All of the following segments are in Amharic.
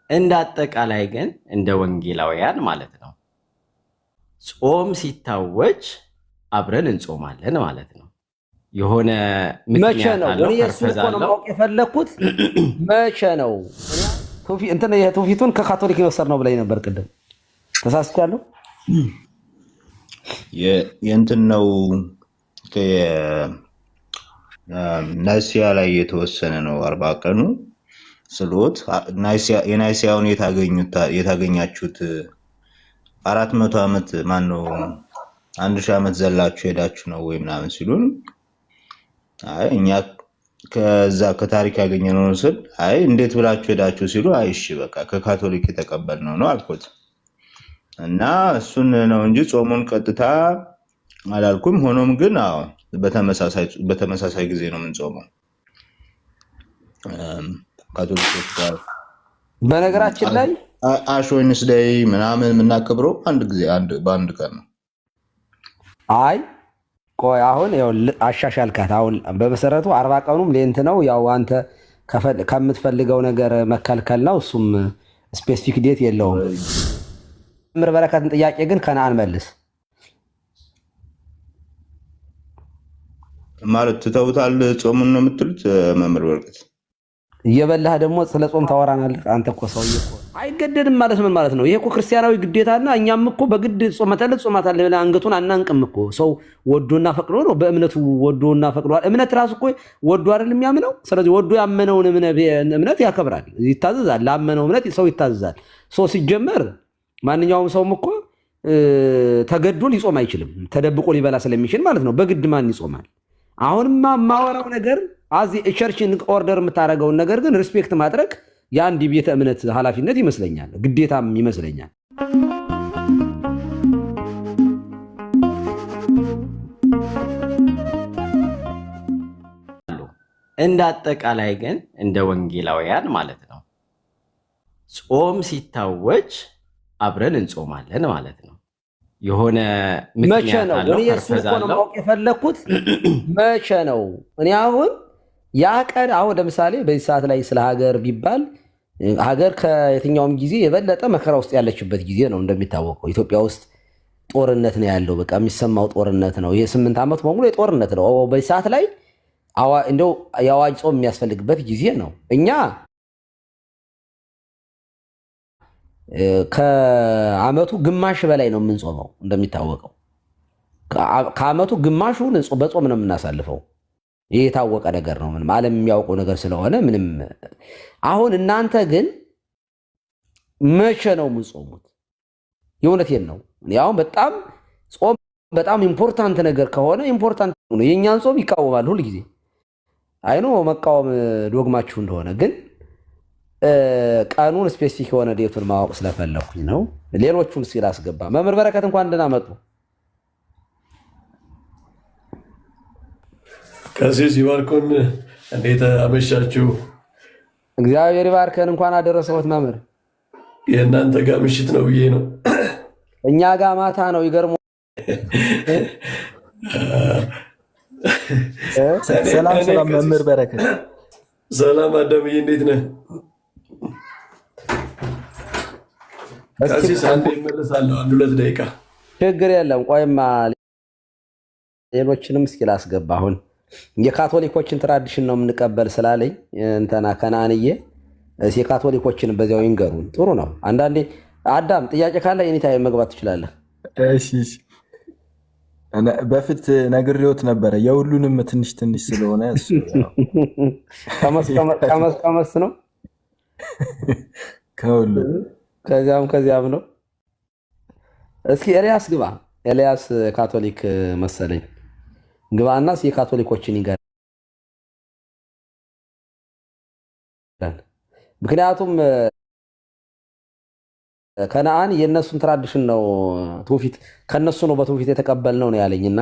እንደ አጠቃላይ ግን እንደ ወንጌላውያን ማለት ነው ጾም ሲታወጅ አብረን እንጾማለን ማለት ነው። የሆነ መቼ ነው? እኔ እሱን እኮ ነው ማወቅ የፈለግኩት። መቼ ነው? እንትን የትውፊቱን ከካቶሊክ የወሰድ ነው ብላኝ ነበር ቅድም። ተሳስቻለሁ። የእንትን ነው ናይሲያ ላይ የተወሰነ ነው 40 ቀኑ ስሎት የናይሲያውን የታገኛችሁት 400 ዓመት ማን ነው 1000 ዓመት ዘላችሁ ሄዳችሁ ነው ወይ ምናምን ሲሉን፣ አይ እኛ ከዛ ከታሪክ ያገኘነው ስል አይ እንዴት ብላችሁ ሄዳችሁ ሲሉ፣ አይ እሺ በቃ ከካቶሊክ የተቀበልነው ነው አልኩት እና እሱን ነው እንጂ ጾሙን ቀጥታ አላልኩም። ሆኖም ግን አዎ በተመሳሳይ ጊዜ ነው የምንጾመው ካቶሊኮች ጋር። በነገራችን ላይ አሽ ዌድነስዴይ ምናምን የምናከብረው በአንድ ቀን ነው። አይ ቆይ አሁን ያው አሻሻልካት። አሁን በመሰረቱ 40 ቀኑም ሌንት ነው። ያው አንተ ከምትፈልገው ነገር መከልከል ነው። እሱም ስፔሲፊክ ዴት የለውም። ምር በረከትን ጥያቄ ግን ከነአን መልስ ማለት ትተውታል ጾሙን ነው የምትሉት? መምህር በረከት እየበላህ ደግሞ ስለ ጾም ታወራናለህ አንተ እኮ ሰውዬ እኮ። አይገደድም ማለት ምን ማለት ነው? ይሄ እኮ ክርስቲያናዊ ግዴታና እኛም እኮ በግድ ጾማታለህ ብለህ አንገቱን አናንቅም እኮ። ሰው ወዶና ፈቅዶ ነው በእምነቱ ወዶና ፈቅዷል። እምነት ራሱ እኮ ወዶ አይደል የሚያምነው? ስለዚህ ወዶ ያመነውን እምነት ያከብራል፣ ይታዘዛል። ላመነው እምነት ሰው ይታዘዛል። ሰው ሲጀመር ማንኛውም ሰውም እኮ ተገዶ ሊጾም አይችልም፣ ተደብቆ ሊበላ ስለሚችል ማለት ነው። በግድ ማን ይጾማል? አሁንማ የማወራው ነገር ቸርችን ኦርደር የምታደርገውን ነገር ግን ሪስፔክት ማድረግ የአንድ ቤተ እምነት ኃላፊነት ይመስለኛል፣ ግዴታም ይመስለኛል። እንደ አጠቃላይ ግን እንደ ወንጌላውያን ማለት ነው ጾም ሲታወጅ አብረን እንጾማለን ማለት ነው። የሆነ መቼ ነው? እኔ እሱን እኮ ነው ማወቅ የፈለግኩት። መቼ ነው? እኔ አሁን ያ ቀን አሁን ለምሳሌ በዚህ ሰዓት ላይ ስለ ሀገር ቢባል ሀገር ከየትኛውም ጊዜ የበለጠ መከራ ውስጥ ያለችበት ጊዜ ነው። እንደሚታወቀው ኢትዮጵያ ውስጥ ጦርነት ነው ያለው። በቃ የሚሰማው ጦርነት ነው። ይሄ 8 ዓመት በሙሉ የጦርነት ነው። በዚህ ሰዓት ላይ እንደው የአዋጅ ጾም የሚያስፈልግበት ጊዜ ነው። እኛ ከዓመቱ ግማሽ በላይ ነው የምንጾመው። እንደሚታወቀው ከዓመቱ ግማሹን በጾም ነው የምናሳልፈው። ይህ የታወቀ ነገር ነው። ምንም ዓለም የሚያውቀው ነገር ስለሆነ ምንም። አሁን እናንተ ግን መቼ ነው የምንጾሙት? የእውነቴን ነው። አሁን በጣም ጾም በጣም ኢምፖርታንት ነገር ከሆነ ኢምፖርታንት ነው። የእኛን ጾም ይቃወማል ሁል ጊዜ። አይኖ መቃወም ዶግማችሁ እንደሆነ ግን ቀኑን ስፔሲፊክ የሆነ ዴቱን ማወቅ ስለፈለኩኝ ነው። ሌሎቹን ሲል አስገባ። መምህር በረከት እንኳን ደህና መጡ። ቀሲስ ይባርኩን፣ እንዴት አመሻችሁ? እግዚአብሔር ይባርከን። እንኳን አደረሰዎት መምህር። የእናንተ ጋር ምሽት ነው ብዬ ነው። እኛ ጋር ማታ ነው። ይገርሞ ሰላም መምህር በረከት። ሰላም አዳምዬ፣ እንዴት ነህ? ቀሲስ አንዴ እመለሳለሁ፣ 1-2 ደቂቃ። ችግር የለም። ቆይማ ሌሎችንም እስኪ ላስገባ። አሁን የካቶሊኮችን ትራዲሽን ነው የምንቀበል ስላለኝ እንትና ከነአንዬ የካቶሊኮችን በዚያው ይንገሩን። ጥሩ ነው። አንዳንዴ አዳም ጥያቄ ካለ ኤኒታይም መግባት ትችላለህ። እሺ በፊት ነግሬዎት ነበረ። የሁሉንም ትንሽ ትንሽ ስለሆነ ቀመስ ነው ከሁሉ ከዚያም ነው። እስኪ ኤልያስ ግባ። ኤልያስ ካቶሊክ መሰለኝ። ግባና የካቶሊኮችን ይገራል። ምክንያቱም ከነአን የእነሱን ትራዲሽን ነው ትውፊት ከነሱ ነው በትውፊት የተቀበልነው ነው ያለኝና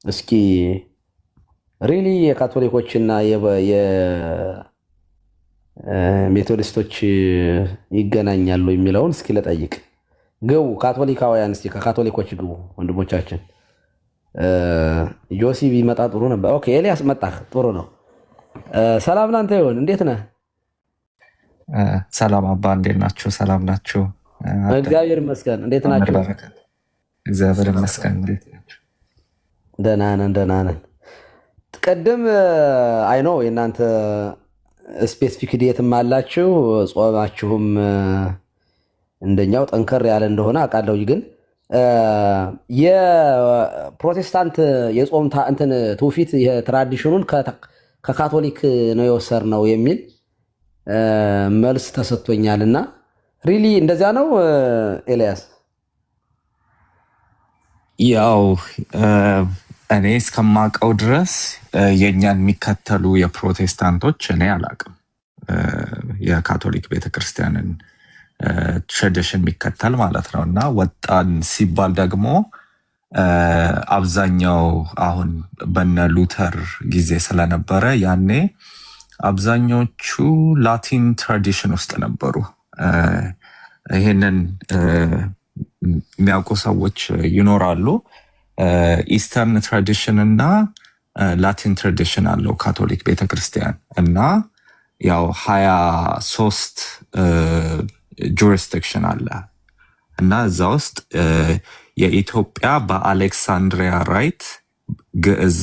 እስኪ ሪሊ የካቶሊኮችና የሜቶዲስቶች ይገናኛሉ የሚለውን እስኪ ለጠይቅ። ግቡ ካቶሊካውያን፣ እስኪ ከካቶሊኮች ግቡ ወንድሞቻችን። ጆሲ ቢመጣ ጥሩ ነበር። ኦኬ ኤልያስ መጣህ፣ ጥሩ ነው። ሰላም ላንተ ይሁን። እንዴት ነህ? ሰላም አባ፣ እንዴት ናችሁ? ሰላም ናችሁ? እግዚአብሔር ይመስገን። እንዴት ናችሁ? እግዚአብሔር ይመስገን። እንዴት ናችሁ? ደህና ነን። ቅድም አይ ኖ የእናንተ ስፔሲፊክ ዴትም አላችሁ ጾማችሁም እንደኛው ጠንከር ያለ እንደሆነ አውቃለሁ። ግን የፕሮቴስታንት የጾም እንትን ትውፊት የትራዲሽኑን ከካቶሊክ ነው የወሰድነው የሚል መልስ ተሰጥቶኛል። እና ሪሊ እንደዚያ ነው ኤልያስ? ያው እኔ እስከማውቀው ድረስ የእኛን የሚከተሉ የፕሮቴስታንቶች እኔ አላውቅም። የካቶሊክ ቤተክርስቲያንን ትራዲሽን የሚከተል ማለት ነው። እና ወጣን ሲባል ደግሞ አብዛኛው አሁን በነ ሉተር ጊዜ ስለነበረ ያኔ አብዛኞቹ ላቲን ትራዲሽን ውስጥ ነበሩ። ይሄንን የሚያውቁ ሰዎች ይኖራሉ። ኢስተርን ትራዲሽን እና ላቲን ትራዲሽን አለው ካቶሊክ ቤተክርስቲያን እና ያው 23 ጁሪስዲክሽን አለ እና እዛ ውስጥ የኢትዮጵያ በአሌክሳንድሪያ ራይት ግዕዝ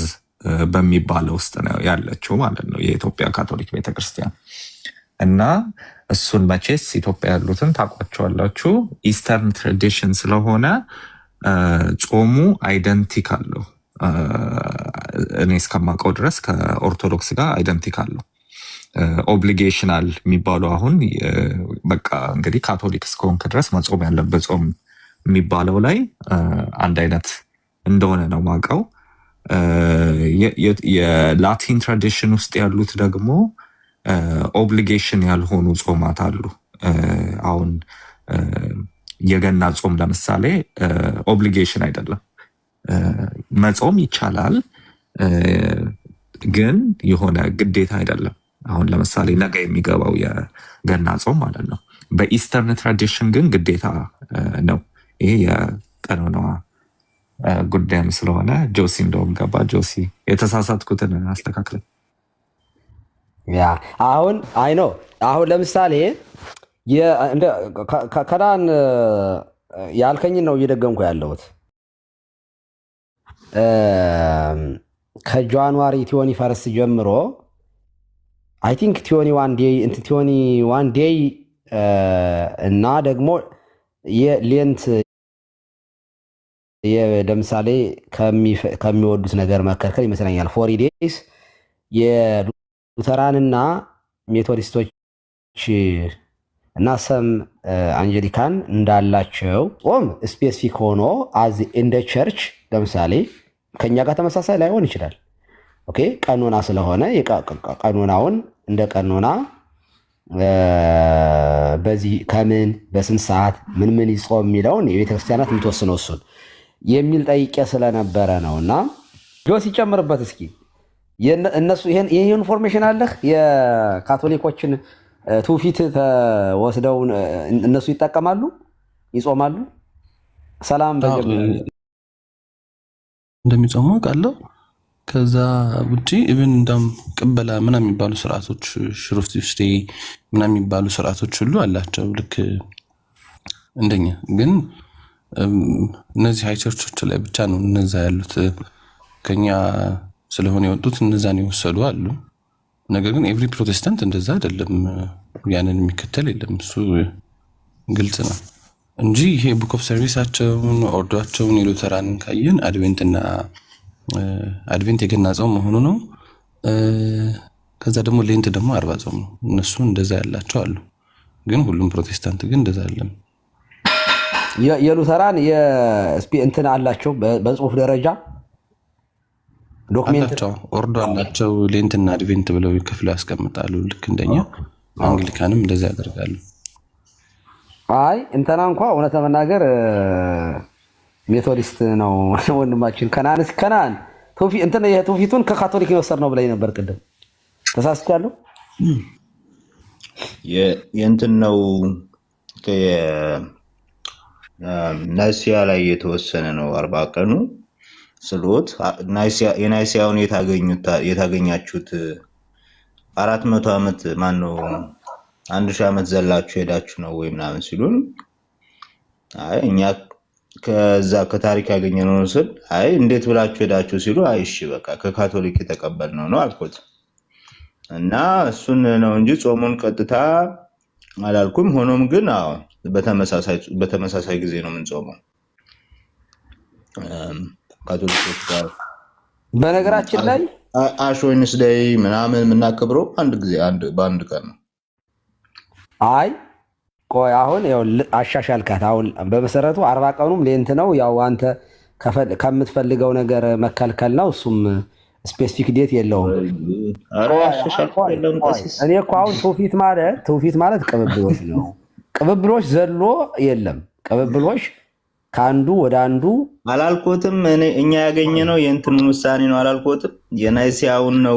በሚባለው ውስጥ ነው ያለችው ማለት ነው የኢትዮጵያ ካቶሊክ ቤተክርስቲያን። እና እሱን መቼስ ኢትዮጵያ ያሉትን ታውቋቸዋላችሁ። ኢስተርን ትራዲሽን ስለሆነ ጾሙ አይደንቲክ አለው። እኔ እስከማውቀው ድረስ ከኦርቶዶክስ ጋር አይደንቲክ አለው። ኦብሊጌሽናል የሚባሉ አሁን በቃ እንግዲህ ካቶሊክ እስከሆንክ ድረስ መጾም ያለበት ጾም የሚባለው ላይ አንድ አይነት እንደሆነ ነው ማውቀው። የላቲን ትራዲሽን ውስጥ ያሉት ደግሞ ኦብሊጌሽን ያልሆኑ ጾማት አሉ። አሁን የገና ጾም ለምሳሌ ኦብሊጌሽን አይደለም፣ መጾም ይቻላል ግን የሆነ ግዴታ አይደለም። አሁን ለምሳሌ ነገ የሚገባው የገና ጾም ማለት ነው። በኢስተርን ትራዲሽን ግን ግዴታ ነው። ይሄ የቀኖና ጉዳይም ስለሆነ ጆሲ እንደውም ገባ። ጆሲ የተሳሳትኩትን አስተካክለ። ያ አሁን አይ ነው አሁን ለምሳሌ ከዳን ያልከኝን ነው እየደገምኩ ያለሁት። ከጃንዋሪ 21 ጀምሮ አይ ቲንክ 21 ዴይ እና ደግሞ የሌንት ለምሳሌ ከሚወዱት ነገር መከልከል ይመስለኛል 40 ዴይስ የሉተራንና ሜቶዲስቶች እና ሰም አንጀሊካን እንዳላቸው ጾም ስፔሲፊክ ሆኖ አዝ እንደ ቸርች ለምሳሌ ከኛ ጋር ተመሳሳይ ላይሆን ይችላል። ኦኬ ቀኖና ስለሆነ ቀኖናውን እንደ ቀኖና በዚህ ከምን በስንት ሰዓት ምን ይጾም የሚለውን የቤተክርስቲያናት የምትወስነው እሱን የሚል ጠይቄ ስለነበረ ነው። እና ጆስ ይጨምርበት እስኪ። እነሱ ይሄን ኢንፎርሜሽን አለህ? የካቶሊኮችን ትውፊት ተወስደው እነሱ ይጠቀማሉ፣ ይጾማሉ። ሰላም እንደሚጾሙ አውቃለሁ። ከዛ ውጪ ኢቭን እንደም ቅበላ ምናምን የሚባሉ ስርዓቶች ሽሩፍቲ ውስጥ ምናምን የሚባሉ ስርዓቶች ሁሉ አላቸው ልክ እንደኛ። ግን እነዚህ ሃይ ቸርቾች ላይ ብቻ ነው እነዛ ያሉት ከኛ ስለሆነ የወጡት እነዛን የወሰዱ አሉ። ነገር ግን ኤቭሪ ፕሮቴስታንት እንደዛ አይደለም፣ ያንን የሚከተል የለም። እሱ ግልጽ ነው እንጂ ይሄ ቡክ ኦፍ ሰርቪሳቸውን ኦርዶቸውን የሉተራንን ካየን አድቬንት የገና ጾም መሆኑ ነው። ከዛ ደግሞ ሌንት ደግሞ 40 ጾም ነው። እነሱ እንደዛ ያላቸው አሉ። ግን ሁሉም ፕሮቴስታንት ግን እንደዛ አይደለም። የሉተራን እንትን አላቸው በጽሁፍ ደረጃ ዶክሜንት ኦርዶ አላቸው። ሌንትና አድቬንት ብለው ከፍለው ያስቀምጣሉ። ልክ እንደኛ አንግሊካንም እንደዛ ያደርጋሉ። አይ እንተና እንኳ እውነት ለመናገር ሜቶዲስት ነው ወንድማችን። ከናን ትውፊቱን ከካቶሊክ የወሰድ ነው ብላይ ነበር ቅድም። ተሳስቻለሁ። የእንትን ነው ናይሲያ ላይ የተወሰነ ነው 40 ቀኑ ስሎት የናይሲያውን የታገኛችሁት 400 ዓመት ማን ነው 1000 ዓመት ዘላችሁ ሄዳችሁ ነው ወይ ምናምን ሲሉን አይ እኛ ከዛ ከታሪክ ያገኘነው ስል አይ እንዴት ብላችሁ ሄዳችሁ ሲሉ አይ እሺ በቃ ከካቶሊክ የተቀበልነው ነው አልኩት እና እሱን ነው እንጂ ጾሙን ቀጥታ አላልኩም። ሆኖም ግን አዎ በተመሳሳይ ጊዜ ነው የምንጾመው ካቶሊኮች ጋር። በነገራችን ላይ አሽ ዌድነስዴይ ምናምን የምናከብረው በአንድ ቀን ነው። አይ ቆይ አሁን ያው አሻሻልካት። አሁን በመሰረቱ 40 ቀኑም ሌንት ነው። ያው አንተ ከምትፈልገው ነገር መከልከል ነው። እሱም ስፔሲፊክ ዴት የለውም። እኔ እኮ አሁን ትውፊት ማለት ቅብብሎች ነው። ቅብብሎች ዘሎ የለም። ቅብብሎች ከአንዱ ወደ አንዱ አላልኮትም። እኛ ያገኘነው የእንትኑን ውሳኔ ነው አላልኮትም። የናይሲያውን ነው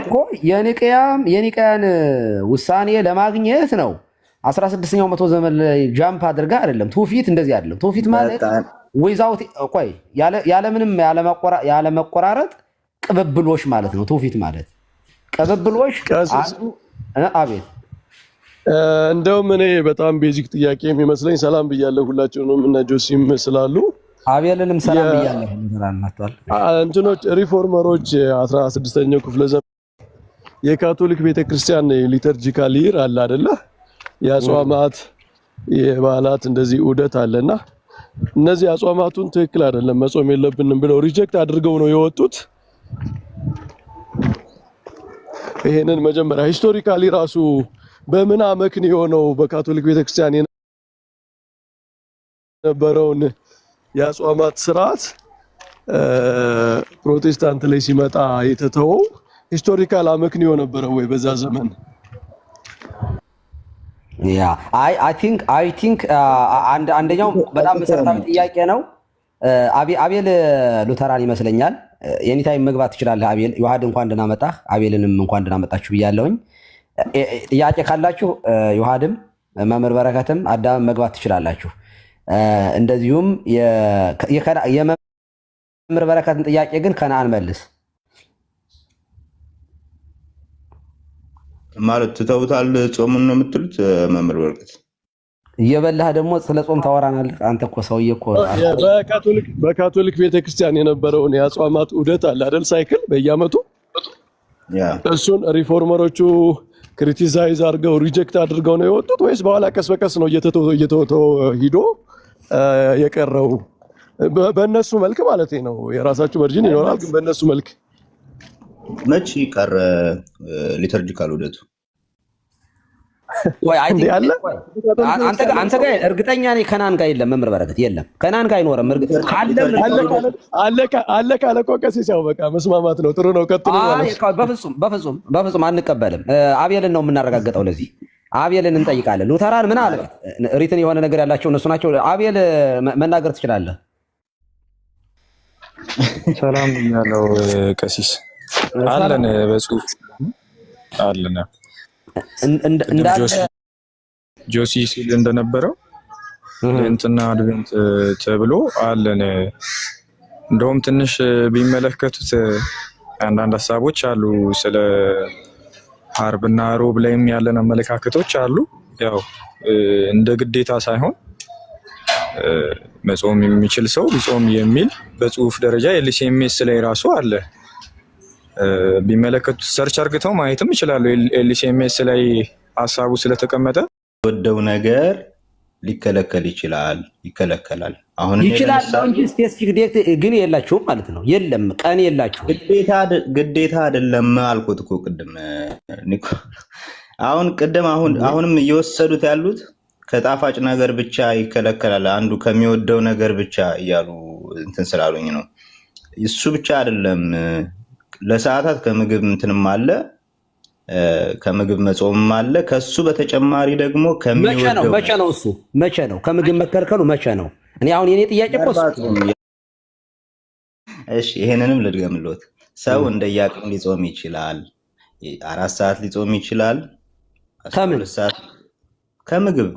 እኮ የኒቅያን ውሳኔ ለማግኘት ነው። 16ኛው መቶ ዘመን ላይ ጃምፕ አድርጋ አይደለም። ትውፊት እንደዚህ አይደለም። ትውፊት ማለት ዊዛውት ቆይ ያለምንም ያለመቆራረጥ ቅብብሎች ማለት ነው። ትውፊት ማለት ቅብብሎች አንዱ አቤት እንደውም እኔ በጣም ቤዚክ ጥያቄ የሚመስለኝ ሰላም ብያለሁ ሁላችሁንም እና ጆሲም ስላሉ አቤልንም ሰላም ብያለሁ። እንትኖች ሪፎርመሮች 16ኛው ክፍለ ዘመን የካቶሊክ ቤተክርስቲያን ሊተርጂካል ይር አለ አይደለ? የአጽዋማት የበዓላት እንደዚህ ዑደት አለና እነዚህ አጽዋማቱን ትክክል አይደለም መጾም የለብንም ብለው ሪጀክት አድርገው ነው የወጡት። ይሄንን መጀመሪያ ሂስቶሪካሊ ራሱ በምን አመክንዮ ነው በካቶሊክ ቤተክርስቲያን የነበረውን የአጽዋማት ስርዓት ፕሮቴስታንት ላይ ሲመጣ የተተወው ሂስቶሪካል አመክንዮ ነበረ ወይ በዛ ዘመን? ያ አይ ቲንክ አንደኛው በጣም መሰረታዊ ጥያቄ ነው። አቤል ሉተራን ይመስለኛል። ኤኒታይም መግባት ትችላለህ አቤል። ዮሐድ እንኳን ደህና መጣህ፣ አቤልንም እንኳን ደህና መጣችሁ ብያለሁኝ። ጥያቄ ካላችሁ ዮሐድም መምህር በረከትም አዳም መግባት ትችላላችሁ። እንደዚሁም የመምህር በረከትን ጥያቄ ግን ከነአን መልስ ማለት ትተውታል። ጾሙን ነው የምትሉት? መምህር በረከት እየበላህ ደግሞ ስለ ጾም ታወራናለህ አንተ እኮ ሰውዬ እኮ። በካቶሊክ ቤተክርስቲያን የነበረውን የአጽዋማት ዑደት አለ አይደል? ሳይክል በየአመቱ እሱን ሪፎርመሮቹ ክሪቲሳይዝ አድርገው ሪጀክት አድርገው ነው የወጡት ወይስ በኋላ ቀስ በቀስ ነው እየተተው ሂዶ የቀረው? በእነሱ መልክ ማለት ነው። የራሳችሁ ቨርዥን ይኖራል፣ ግን በእነሱ መልክ መቼ ቀረ ሊተርጂካል ዑደቱ? ወይ አንተ ጋር እርግጠኛ ነኝ ከናን ጋር የለም። መምህር በረከት የለም፣ ከናን ጋር አይኖርም። አለ ካለ እኮ ቀሲስ ያው በቃ መስማማት ነው። ጥሩ ነው፣ ቀጥሉ ማለት በፍጹም አንቀበልም። አቤልን ነው የምናረጋግጠው። ለዚህ አቤልን እንጠይቃለን። ሉተራን ምናልባት ሪትን የሆነ ነገር ያላቸው እነሱ ናቸው። አቤል መናገር ትችላለህ። ሰላም ያለው ቀሲስ አለን፣ በጽሁፍ አለን። ጆሲ ሲል እንደነበረው ሌንትና አድቬንት ተብሎ አለን። እንደውም ትንሽ ቢመለከቱት አንዳንድ ሀሳቦች አሉ። ስለ ዓርብና ሮብ ላይም ያለን አመለካከቶች አሉ። ያው እንደ ግዴታ ሳይሆን መጾም የሚችል ሰው ቢጾም የሚል በጽሁፍ ደረጃ ኤልሲኤምኤስ ላይ ራሱ አለ። ቢመለከቱት ሰርች አርግተው ማየትም ይችላሉ። ኤልሲኤምኤስ ላይ ሀሳቡ ስለተቀመጠ ወደው ነገር ሊከለከል ይችላል፣ ይከለከላል። አሁን ይችላል እንጂ ስፔሲፊክ ዴት ግን የላችሁም ማለት ነው። የለም ቀን የላችሁም። ግዴታ አይደለም አልኩት እኮ ቅድም ኒኮ። አሁንም እየወሰዱት ያሉት ከጣፋጭ ነገር ብቻ ይከለከላል፣ አንዱ ከሚወደው ነገር ብቻ እያሉ እንትን ስላሉኝ ነው። እሱ ብቻ አይደለም፣ ለሰዓታት ከምግብ እንትንም አለ፣ ከምግብ መጾምም አለ። ከሱ በተጨማሪ ደግሞ ከሚወደው መቼ ነው ከምግብ መከልከሉ መቼ ነው? እኔ አሁን የኔ ጥያቄ እኮ እሺ፣ ይሄንንም ልድገምልዎት። ሰው እንደየአቅሙ ሊጾም ይችላል። 4 ሰዓት ሊጾም ይችላል። 12 ሰዓት ከምግብ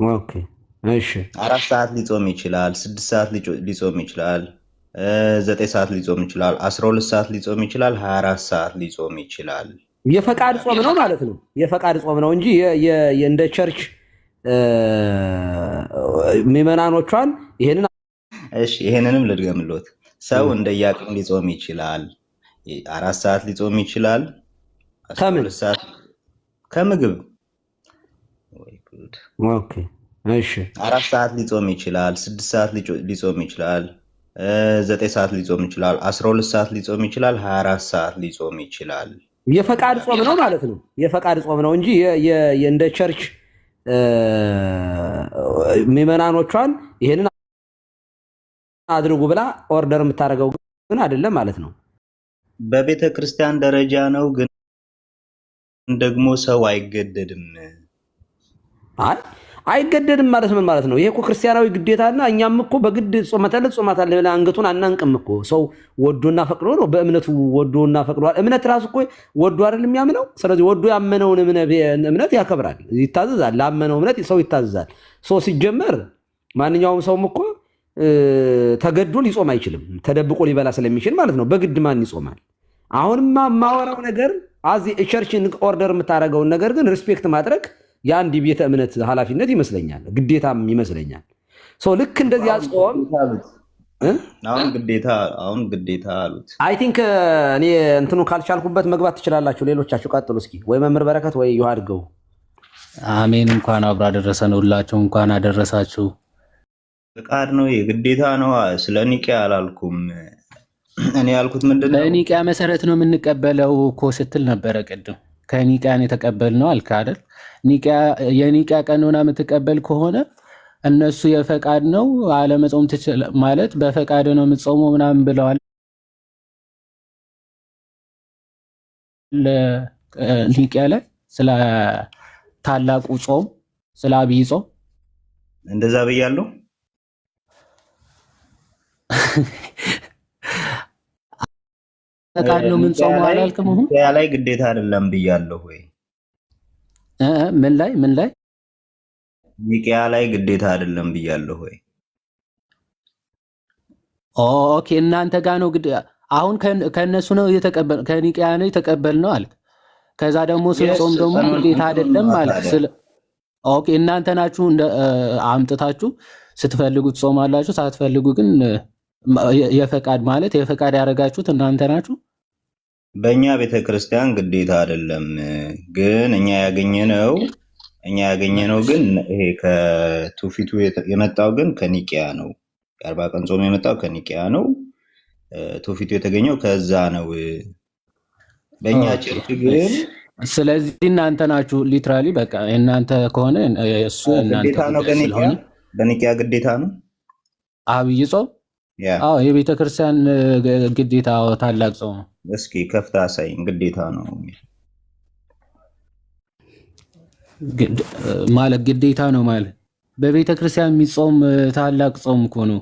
ኦኬ፣ እሺ 4 ሰዓት ሊጾም ይችላል። 6 ሰዓት ሊጾም ይችላል። 9 ሰዓት ሊጾም ይችላል። 12 ሰዓት ሊጾም ይችላል። 24 ሰዓት ሊጾም ይችላል። የፈቃድ ጾም ነው ማለት ነው። የፈቃድ ጾም ነው እንጂ እንደ ቸርች ምዕመናኖቿን ይሄንን እሺ ይሄንንም ልድገምልዎት። ሰው እንደየአቅም ሊጾም ይችላል። 4 ሰዓት ሊጾም ይችላል። 12 ሰዓት ከምግብ ኦኬ እሺ 4 ሰዓት ሊጾም ይችላል። 6 ሰዓት ሊጾም ይችላል። 9 ሰዓት ሊጾም ይችላል። 12 ሰዓት ሊጾም ይችላል። 24 ሰዓት ሊጾም ይችላል። የፈቃድ ጾም ነው ማለት ነው። የፈቃድ ጾም ነው እንጂ እንደ ቸርች ምዕመናኖቿን ይሄንን አድርጉ ብላ ኦርደር የምታደርገው ግን አይደለም ማለት ነው። በቤተ ክርስቲያን ደረጃ ነው፣ ግን ደግሞ ሰው አይገደድም። አይገደድም ማለት ምን ማለት ነው? ይሄ እኮ ክርስቲያናዊ ግዴታና እኛም እኮ በግድ ጾመተለት ጾማታል ብለን አንገቱን አናንቅም እኮ። ሰው ወዶና ፈቅዶ ነው በእምነቱ ወዶና ፈቅዷል። እምነት ራሱ እኮ ወዶ አይደል የሚያምነው? ስለዚህ ወዶ ያመነውን እምነት ያከብራል፣ ይታዘዛል። ላመነው እምነት ሰው ይታዘዛል። ሰው ሲጀመር ማንኛውም ሰውም እኮ ተገዶ ሊጾም አይችልም፣ ተደብቆ ሊበላ ስለሚችል ማለት ነው። በግድ ማን ይጾማል? አሁንማ ማወራው ነገር ቸርችን ኦርደር የምታደርገውን ነገር ግን ሪስፔክት ማድረግ የአንድ ቤተ እምነት ኃላፊነት ይመስለኛል፣ ግዴታም ይመስለኛል። ሰው ልክ እንደዚህ አጾም አሁን ግዴታ አሉት። አይ ቲንክ እኔ እንትኑ ካልቻልኩበት መግባት ትችላላችሁ። ሌሎቻችሁ ቀጥሉ እስኪ፣ ወይ መምህር በረከት ወይ ይዋድገው። አሜን። እንኳን አብራ ደረሰን። ሁላችሁ እንኳን አደረሳችሁ። ፍቃድ ነው የግዴታ ነው። ስለ ኒቂያ አላልኩም። እኔ ያልኩት ምንድነው በኒቂያ መሰረት ነው የምንቀበለው እኮ ስትል ነበረ ቅድም። ከኒቂያን የተቀበልነው አልክ አይደል? የኒቂያ ቀኖና የምትቀበል ከሆነ እነሱ የፈቃድ ነው አለመጾም ማለት በፈቃድ ነው የምትጾመው ምናምን ብለዋል። ኒቂያ ላይ ስለ ታላቁ ጾም፣ ስለ አብይ ጾም እንደዛ ብያለሁ። ፈቃድ ነው የምንጾመው አላልክም? ኒቂያ ላይ ግዴታ አይደለም ብያለሁ ወይ? ምን ላይ ኒቂያ ላይ ግዴታ አይደለም ብያለሁ ወይ? ኦኬ እናንተ ጋር ነው አሁን ከነሱ ነው ከኒቂያ ነው የተቀበልነው አልክ። ከዛ ደግሞ ስንጾም ደግሞ ግዴታ አይደለም ማለት ኦኬ እናንተ ናችሁ አምጥታችሁ ስትፈልጉ ትጾማላችሁ፣ ሳትፈልጉ ግን የፈቃድ ማለት የፈቃድ ያደረጋችሁት እናንተ ናችሁ። በእኛ ቤተክርስቲያን ግዴታ አይደለም፣ ግን እኛ ያገኘነው ግን ይሄ ከትውፊቱ የመጣው ግን ከኒቂያ ነው። የ40 ቀን ጾም የመጣው ከኒቂያ ነው። ትውፊቱ የተገኘው ከዛ ነው በእኛ ቸርች ግን። ስለዚህ እናንተ ናችሁ ሊትራሊ በቃ እናንተ ከሆነ እሱ እናንተ ነው። በኒቂያ ግዴታ ነው አብይ ጾም። አዎ የቤተ ክርስቲያን ግዴታ ታላቅ ጾም። እስኪ ከፍታ አሳይኝ። ግዴታ ነው ማለት ግዴታ ነው ማለት በቤተ ክርስቲያን የሚጾም ታላቅ ጾም እኮ ነው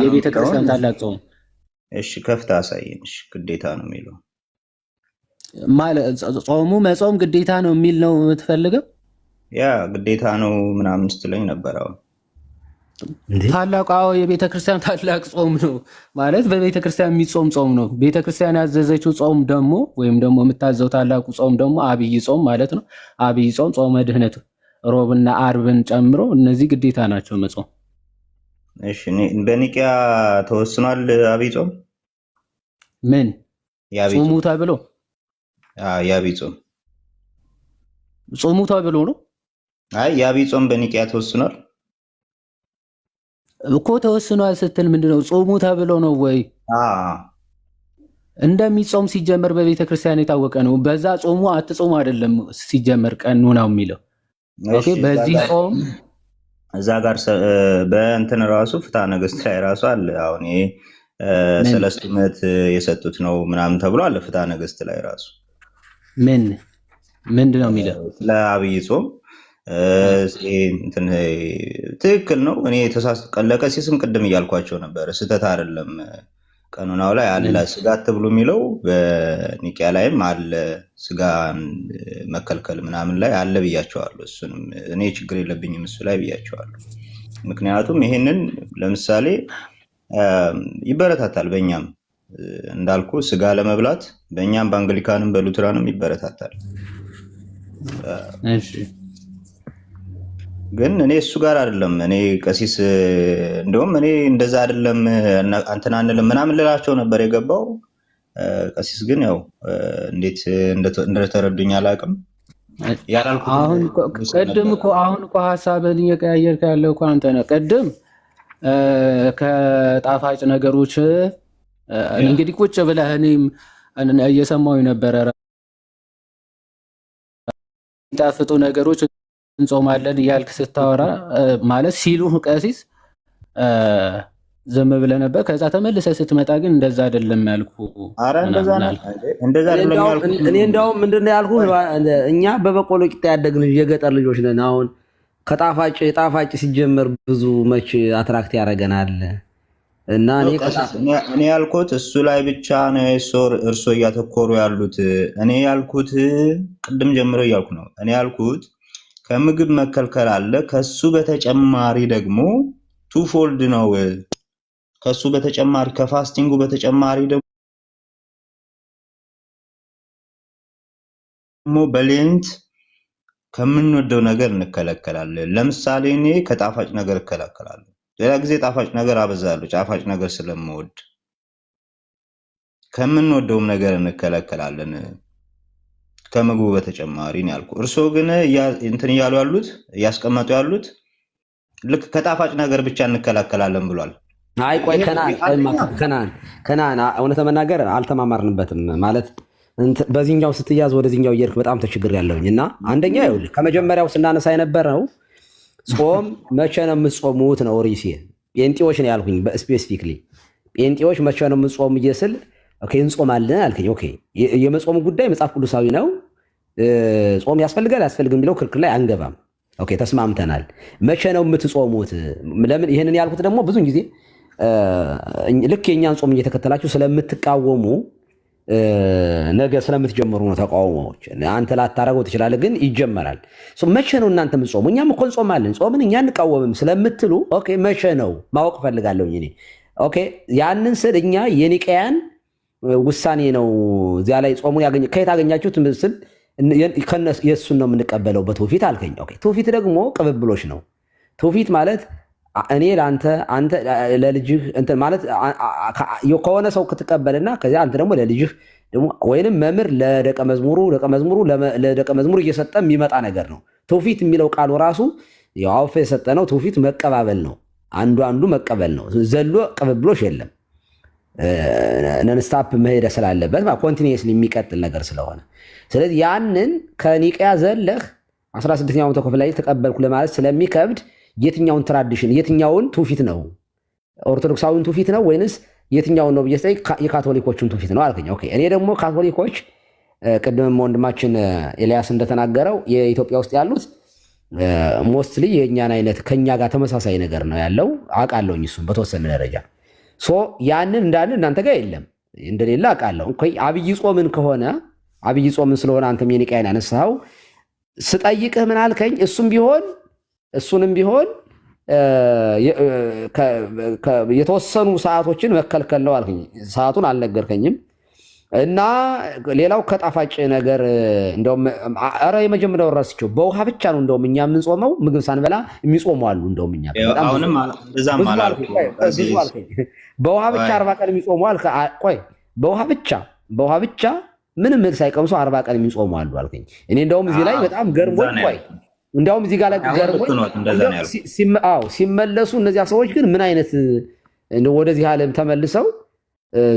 የቤተ ክርስቲያን ታላቅ ጾም። እሺ ከፍታ አሳይኝ። እሺ ግዴታ ነው የሚለው ማለት ጾሙ መጾም ግዴታ ነው የሚል ነው የምትፈልገው? ያ ግዴታ ነው ምናምን ስትለኝ ነበር። አሁን ታላቁ የቤተ ክርስቲያን ታላቅ ጾም ነው ማለት በቤተ ክርስቲያን የሚጾም ጾም ነው። ቤተ ክርስቲያን ያዘዘችው ጾም ደግሞ ወይም ደግሞ የምታዘው ታላቁ ጾም ደግሞ አብይ ጾም ማለት ነው። አብይ ጾም ጾመ ድህነት ሮብና አርብን ጨምሮ እነዚህ ግዴታ ናቸው መጾም። እሺ በኒቂያ ተወስኗል አብይ ጾም ምን ጾሙ ተብሎ የአብይ ጾም ጾሙ ተብሎ ነው? አይ የአብይ ጾም በኒቂያ ተወስኗል እኮ። ተወስኗል ስትል ምንድነው? ጾሙ ተብሎ ነው ወይ? እንደሚጾም ሲጀመር በቤተ ክርስቲያን የታወቀ ነው። በዛ ጾሙ አትጾሙ አይደለም ሲጀመር ቀኖናው የሚለው። ኦኬ በዚህ ጾም እዛ ጋር በእንትን ራሱ ፍትሐ ነገሥት ላይ ራሱ አለ። አሁን ይሄ ሰለስቱ ምዕት የሰጡት ነው ምናምን ተብሎ አለ ፍትሐ ነገሥት ላይ ራሱ። ምንድን ነው የሚለው ስለ አብይ ጾም? ትክክል ነው። እኔ ለቀሲስም ቅድም እያልኳቸው ነበር፣ ስህተት አይደለም። ቀኖናው ላይ አለ ስጋ አትብሉ የሚለው፣ በኒቂያ ላይም አለ ስጋ መከልከል ምናምን ላይ አለ ብያቸዋለሁ። እሱንም እኔ ችግር የለብኝም እሱ ላይ ብያቸዋለሁ። ምክንያቱም ይሄንን ለምሳሌ ይበረታታል በእኛም እንዳልኩ ስጋ ለመብላት በእኛም በአንግሊካንም በሉትራንም ይበረታታል። እሺ ግን እኔ እሱ ጋር አይደለም። እኔ ቀሲስ እንደውም እኔ እንደዛ አይደለም አንተና አንልም ምናምን ልላቸው ነበር የገባው። ቀሲስ ግን ያው እንዴት እንደተረዱኝ አላውቅም። አሁን እኮ ሀሳብህን እየቀያየርክ ያለው እኮ አንተ ነህ። ቅድም ከጣፋጭ ነገሮች እንግዲህ ቁጭ ብለህ እኔም እየሰማሁ ነበረ። የሚጣፍጡ ነገሮች እንጾማለን እያልክ ስታወራ ማለት ሲሉህ ቀሲስ ዝም ብለህ ነበር። ከዛ ተመልሰህ ስትመጣ ግን እንደዛ አይደለም ያልኩህ። ኧረ እንደዛ አይደለም ያልኩህ። እኔ እንደውም ምንድን ነው ያልኩህ፣ እኛ በበቆሎ ቂጣ ያደግን የገጠር ልጆች ነን። አሁን ጣፋጭ ሲጀመር ብዙ መች አትራክት ያደርገናል። እና እኔ ያልኩት እሱ ላይ ብቻ ነው እርሶ እያተኮሩ ያሉት። እኔ ያልኩት ቅድም ጀምሮ እያልኩ ነው። እኔ ያልኩት ከምግብ መከልከል አለ። ከሱ በተጨማሪ ደግሞ ቱፎልድ ነው። ከሱ በተጨማሪ ከፋስቲንጉ በተጨማሪ ደግሞ በሌንት ከምንወደው ነገር እንከለከላለን። ለምሳሌ እኔ ከጣፋጭ ነገር እከለከላለሁ። ሌላ ጊዜ ጣፋጭ ነገር አበዛለሁ፣ ጣፋጭ ነገር ስለምወድ። ከምንወደውም ነገር እንከለከላለን ከምግቡ በተጨማሪ ነው ያልኩ። እርሶ ግን እንትን እያሉ ያሉት እያስቀመጡ ያሉት ልክ ከጣፋጭ ነገር ብቻ እንከለከላለን ብሏል። አይ ቆይ ከናን እውነት ለመናገር አልተማማርንበትም ማለት በዚህኛው ስትያዝ ወደዚህኛው እየሄድክ በጣም ተቸግሬያለሁኝ። እና አንደኛ ይኸውልህ ከመጀመሪያው ስናነሳ የነበረው ጾም መቼ ነው የምትጾሙት ነው። ሪሲ ጴንጤዎች ነው ያልኩኝ በስፔሲፊክሊ ጴንጤዎች መቼ ነው የምትጾሙ እየስል ኦኬ እንጾማለን አልከኝ። ኦኬ የመጾሙ ጉዳይ መጽሐፍ ቅዱሳዊ ነው። ጾም ያስፈልጋል አያስፈልግም የሚለው ክርክር ላይ አንገባም። ኦኬ ተስማምተናል። መቼ ነው የምትጾሙት? ለምን ይሄንን ያልኩት ደግሞ ብዙን ጊዜ ልክ የእኛን ጾም እየተከተላችሁ ስለምትቃወሙ ነገ ስለምትጀምሩ ነው ተቃውሞዎች። አንተ ላታረገው ትችላለህ፣ ግን ይጀመራል። መቼ ነው እናንተ የምትጾሙ? እኛም እኮ እንጾማለን፣ ጾምን እኛ እንቃወምም ስለምትሉ ኦኬ መቼ ነው ማወቅ ፈልጋለሁ እኔ። ኦኬ ያንን ስል እኛ የኒቀያን ውሳኔ ነው እዚያ ላይ ጾሙን ከየት አገኛችሁት ምስል የእሱን ነው የምንቀበለው በትውፊት አልከኝ። ኦኬ ትውፊት ደግሞ ቅብብሎች ነው። ትውፊት ማለት እኔ ለአንተ አንተ ለልጅህ እንትን ማለት ከሆነ ሰው ክትቀበልና ከዚያ አንተ ደግሞ ለልጅህ ደግሞ ወይንም መምህር ለደቀ መዝሙሩ ለደቀ መዝሙር እየሰጠ የሚመጣ ነገር ነው። ትውፊት የሚለው ቃሉ ራሱ ያው አውፍ የሰጠ ነው። ትውፊት መቀባበል ነው። አንዱ መቀበል ነው። ዘሎ ቅብብሎሽ የለም። ነንስታፕ መሄደ ስላለበት ኮንቲኒየስሊ የሚቀጥል ነገር ስለሆነ ስለዚህ ያንን ከኒቅያ ዘለህ 16ኛው መቶ ክፍል ላይ ተቀበልኩ ለማለት ስለሚከብድ የትኛውን ትራዲሽን የትኛውን ትውፊት ነው? ኦርቶዶክሳዊን ትውፊት ነው ወይንስ የትኛውን ነው ብዬ ስጠይቅ የካቶሊኮችን ትውፊት ነው አልከኝ። ኦኬ እኔ ደግሞ ካቶሊኮች ቅድምም ወንድማችን ኤልያስ እንደተናገረው የኢትዮጵያ ውስጥ ያሉት ሞስትሊ የእኛን አይነት ከኛ ጋር ተመሳሳይ ነገር ነው ያለው አውቃለሁኝ። እሱም በተወሰነ ደረጃ ያንን እንዳልን እናንተ ጋር የለም እንደሌለ አውቃለሁ። አብይ ጾምን ከሆነ አብይ ጾምን ስለሆነ አንተም የኒቃይን ያነሳው ስጠይቅህ ምን አልከኝ? እሱንም ቢሆን የተወሰኑ ሰዓቶችን መከልከል ነው አልከኝ። ሰዓቱን አልነገርከኝም። እና ሌላው ከጣፋጭ ነገር እንደውም ኧረ የመጀመሪያው ረስቼው በውሃ ብቻ ነው እንደውም እኛ የምንጾመው ምግብ ሳንበላ የሚጾሙ አሉ። እንደውም እኛ በውሃ ብቻ 40 ቀን የሚጾሙ አልከ። ቆይ በውሃ ብቻ ምንም እህል ሳይቀምሱ 40 ቀን የሚጾሙ አሉ አልከኝ። እኔ እንደውም እዚህ ላይ በጣም ገርሞኝ ቆይ እንደውም እዚህ ጋር ላይ ገርሞኝ ሲመለሱ እነዚያ ሰዎች ግን ምን አይነት ወደዚህ ዓለም ተመልሰው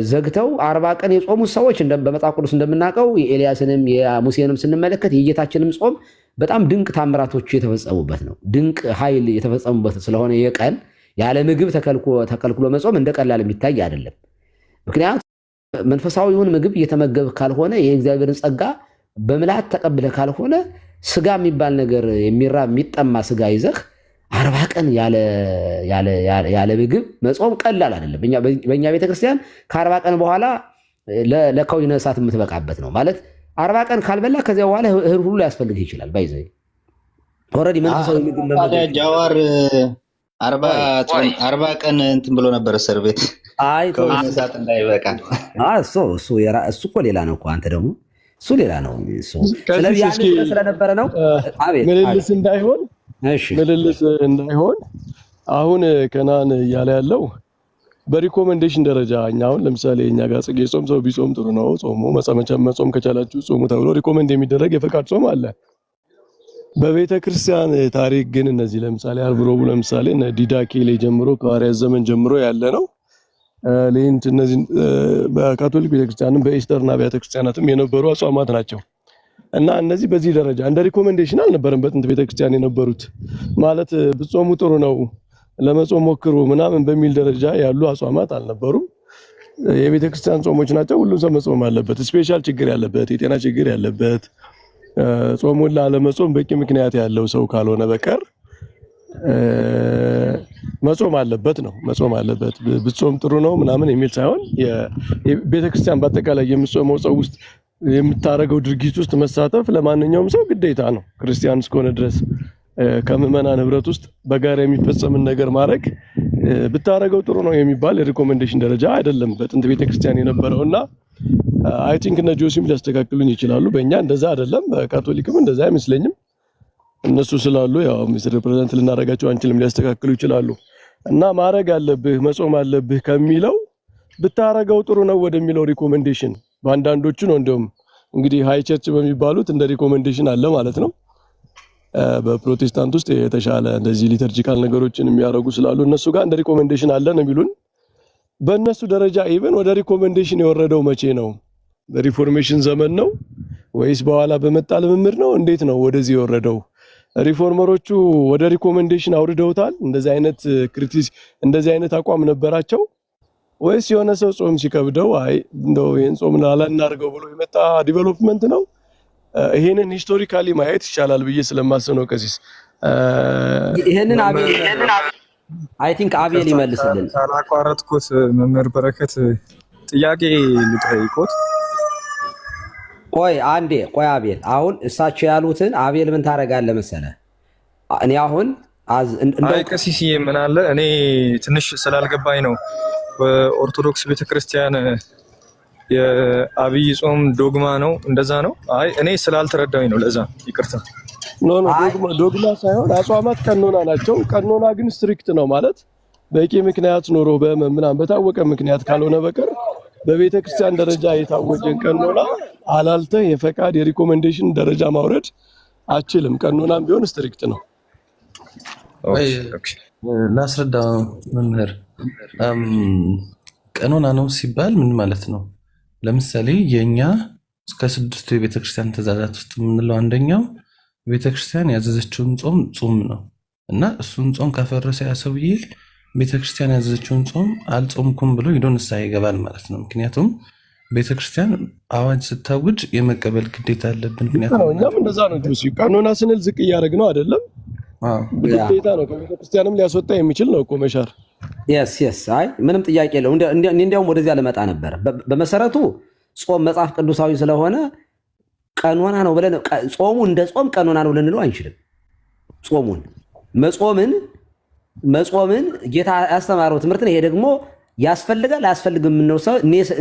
ዘግተው 40 ቀን የጾሙት ሰዎች በመጽሐፍ ቅዱስ እንደምናውቀው የኤልያስንም የሙሴንም ስንመለከት የጌታችንም ጾም በጣም ድንቅ ታምራቶች የተፈጸሙበት ነው። ድንቅ ኃይል የተፈጸሙበት ስለሆነ የቀን ያለ ምግብ ተከልክሎ መጾም እንደቀላል የሚታይ አይደለም። ምክንያቱም መንፈሳዊውን ምግብ እየተመገብ ካልሆነ የእግዚአብሔርን ጸጋ በምልአት ተቀብለህ ካልሆነ ስጋ የሚባል ነገር የሚራብ የሚጠማ ስጋ ይዘህ 40 ቀን ያለ ምግብ መጾም ቀላል አይደለም። በእኛ ቤተክርስቲያን ከ40 ቀን በኋላ ለከዊነ እሳት የምትበቃበት ነው ማለት 40 ቀን ካልበላ ከዚያ በኋላ እህል ሁሉ ያስፈልግህ ይችላል። ባይዘ ኦልሬዲ መንፈሳዊ ምግብ ጃዋር 40 ቀን እንትን ብሎ ነበር እስር ቤት አይ ከሆነ ሰዓት እንዳይበቃ። እሱ እኮ ሌላ ነው እኮ አንተ ደግሞ እሱ ሌላ ነው እሱ። ስለዚህ ያን ስለነበረ ነው። አቤት ምልልስ እንዳይሆን አሁን ከናን እያለ ያለው በሪኮሜንዴሽን ደረጃ እኛ አሁን ለምሳሌ እኛ ጋር ጽጌ ጾም ሰው ቢጾም ጥሩ ነው፣ ጾሙ መጾም ከቻላችሁ ጾሙ ተብሎ ሪኮሜንድ የሚደረግ የፈቃድ ጾም አለ። በቤተ ክርስቲያን ታሪክ ግን እነዚህ ለምሳሌ ዓርብ ረቡዕ ለምሳሌ እነ ዲዳኬሌ ጀምሮ ከሐዋርያት ዘመን ጀምሮ ያለ ነው። ሌንት እነዚህ በካቶሊክ ቤተክርስቲያንም በኢስተርን አብያተ ክርስቲያናትም የነበሩ አጽዋማት ናቸው እና እነዚህ በዚህ ደረጃ እንደ ሪኮሜንዴሽን አልነበረም በጥንት ቤተክርስቲያን የነበሩት። ማለት ብጾሙ ጥሩ ነው ለመጾም ሞክሩ ምናምን በሚል ደረጃ ያሉ አጽዋማት አልነበሩም። የቤተክርስቲያን ጾሞች ናቸው። ሁሉም ሰው መጾም አለበት። ስፔሻል ችግር ያለበት፣ የጤና ችግር ያለበት፣ ጾሙን ላለመጾም በቂ ምክንያት ያለው ሰው ካልሆነ በቀር መጾም አለበት ነው። መጾም አለበት ብጾም ጥሩ ነው ምናምን የሚል ሳይሆን የቤተክርስቲያን በአጠቃላይ የምጾመው ሰው ውስጥ የምታረገው ድርጊት ውስጥ መሳተፍ ለማንኛውም ሰው ግዴታ ነው። ክርስቲያን እስከሆነ ድረስ ከምዕመናን ህብረት ውስጥ በጋራ የሚፈጸምን ነገር ማድረግ ብታረገው ጥሩ ነው የሚባል የሪኮሜንዴሽን ደረጃ አይደለም በጥንት ቤተክርስቲያን የነበረውና አይ ቲንክ እነ ጆሲም ሊያስተካክሉኝ ይችላሉ። በእኛ እንደዛ አይደለም፣ በካቶሊክም እንደዛ አይመስለኝም። እነሱ ስላሉ ያው ሚስተር ፕሬዝዳንት ልናረጋቸው አንችልም፣ ሊያስተካክሉ ይችላሉ። እና ማረግ አለብህ መጾም አለብህ ከሚለው ብታረገው ጥሩ ነው ወደሚለው ሪኮሜንዴሽን በአንዳንዶቹ ነው። እንደውም እንግዲህ ሃይ ቸርች በሚባሉት እንደ ሪኮሜንዴሽን አለ ማለት ነው። በፕሮቴስታንት ውስጥ የተሻለ እንደዚህ ሊተርጂካል ነገሮችን የሚያደርጉ ስላሉ እነሱ ጋር እንደ ሪኮሜንዴሽን አለ ነው የሚሉን። በእነሱ ደረጃ ኢቭን ወደ ሪኮሜንዴሽን የወረደው መቼ ነው? በሪፎርሜሽን ዘመን ነው ወይስ በኋላ በመጣ ልምምድ ነው? እንዴት ነው ወደዚህ የወረደው? ሪፎርመሮቹ ወደ ሪኮሜንዴሽን አውርደውታል? እንደዚህ አይነት አቋም ነበራቸው ወይስ የሆነ ሰው ጾም ሲከብደው አይ እንደው ይሄን ጾም አላናርገው ብሎ የመጣ ዲቨሎፕመንት ነው? ይሄንን ሂስቶሪካሊ ማየት ይቻላል ብዬ ስለማስብ ነው። ቀሲስ ይሄንን አይ ቲንክ አቤል ይመልስልን። ሳላቋረጥኩት መምህር በረከት ጥያቄ ልጠይቆት። ቆይ አቤል አሁን እሳቸው ያሉትን አቤል ምን ታደርጋለህ መሰለህ? እኔ አሁን አይ ቀሲስዬ ምን አለ እኔ ትንሽ ስላልገባኝ ነው። በኦርቶዶክስ ቤተክርስቲያን የአብይ ጾም ዶግማ ነው እንደዛ ነው? አይ እኔ ስላልተረዳኝ ነው፣ ለዛ ይቅርታ። ዶግማ ሳይሆን አጽዋማት ቀኖና ናቸው። ቀኖና ግን ስትሪክት ነው ማለት በቂ ምክንያት ኖሮ በምናምን በታወቀ ምክንያት ካልሆነ በቀር በቤተ ክርስቲያን ደረጃ የታወጀን ቀኖና አላልተህ የፈቃድ የሪኮሜንዴሽን ደረጃ ማውረድ አችልም። ቀኖናም ቢሆን ስትሪክት ነው። ላስረዳ መምህር። ቀኖና ነው ሲባል ምን ማለት ነው? ለምሳሌ የኛ እስከ 6ቱ የቤተክርስቲያን ትእዛዛት ውስጥ የምንለው አንደኛው ቤተክርስቲያን ያዘዘችውን ጾም ነው እና እሱን ጾም ካፈረሰ ያ ሰውዬ ቤተክርስቲያን ያዘዘችውን ጾም አልጾምኩም ብሎ ሄዶ ንስሐ ይገባል ማለት ነው። ምክንያቱም ቤተክርስቲያን አዋጅ ስታውጅ የመቀበል ግዴታ አለብን። ምክንያቱም እኛም እንደዛ ነው። ቀኖና ስንል ዝቅ እያደረግን ነው አይደለም፣ ግዴታ ነው። ከቤተክርስቲያንም ሊያስወጣ የሚችል ነው እኮ መሻር። የስ አይ ምንም ጥያቄ የለው። እንዲያውም ወደዚያ ልመጣ ነበር። በመሰረቱ ጾም መጽሐፍ ቅዱሳዊ ስለሆነ ቀኖና ነው ብለን ጾሙ እንደ ጾም ቀኖና ነው ልንለው አንችልም። ጾሙን መጾምን ጌታ ያስተማረው ትምህርት ነው። ይሄ ደግሞ ያስፈልጋል አያስፈልግም የምንለው ሰው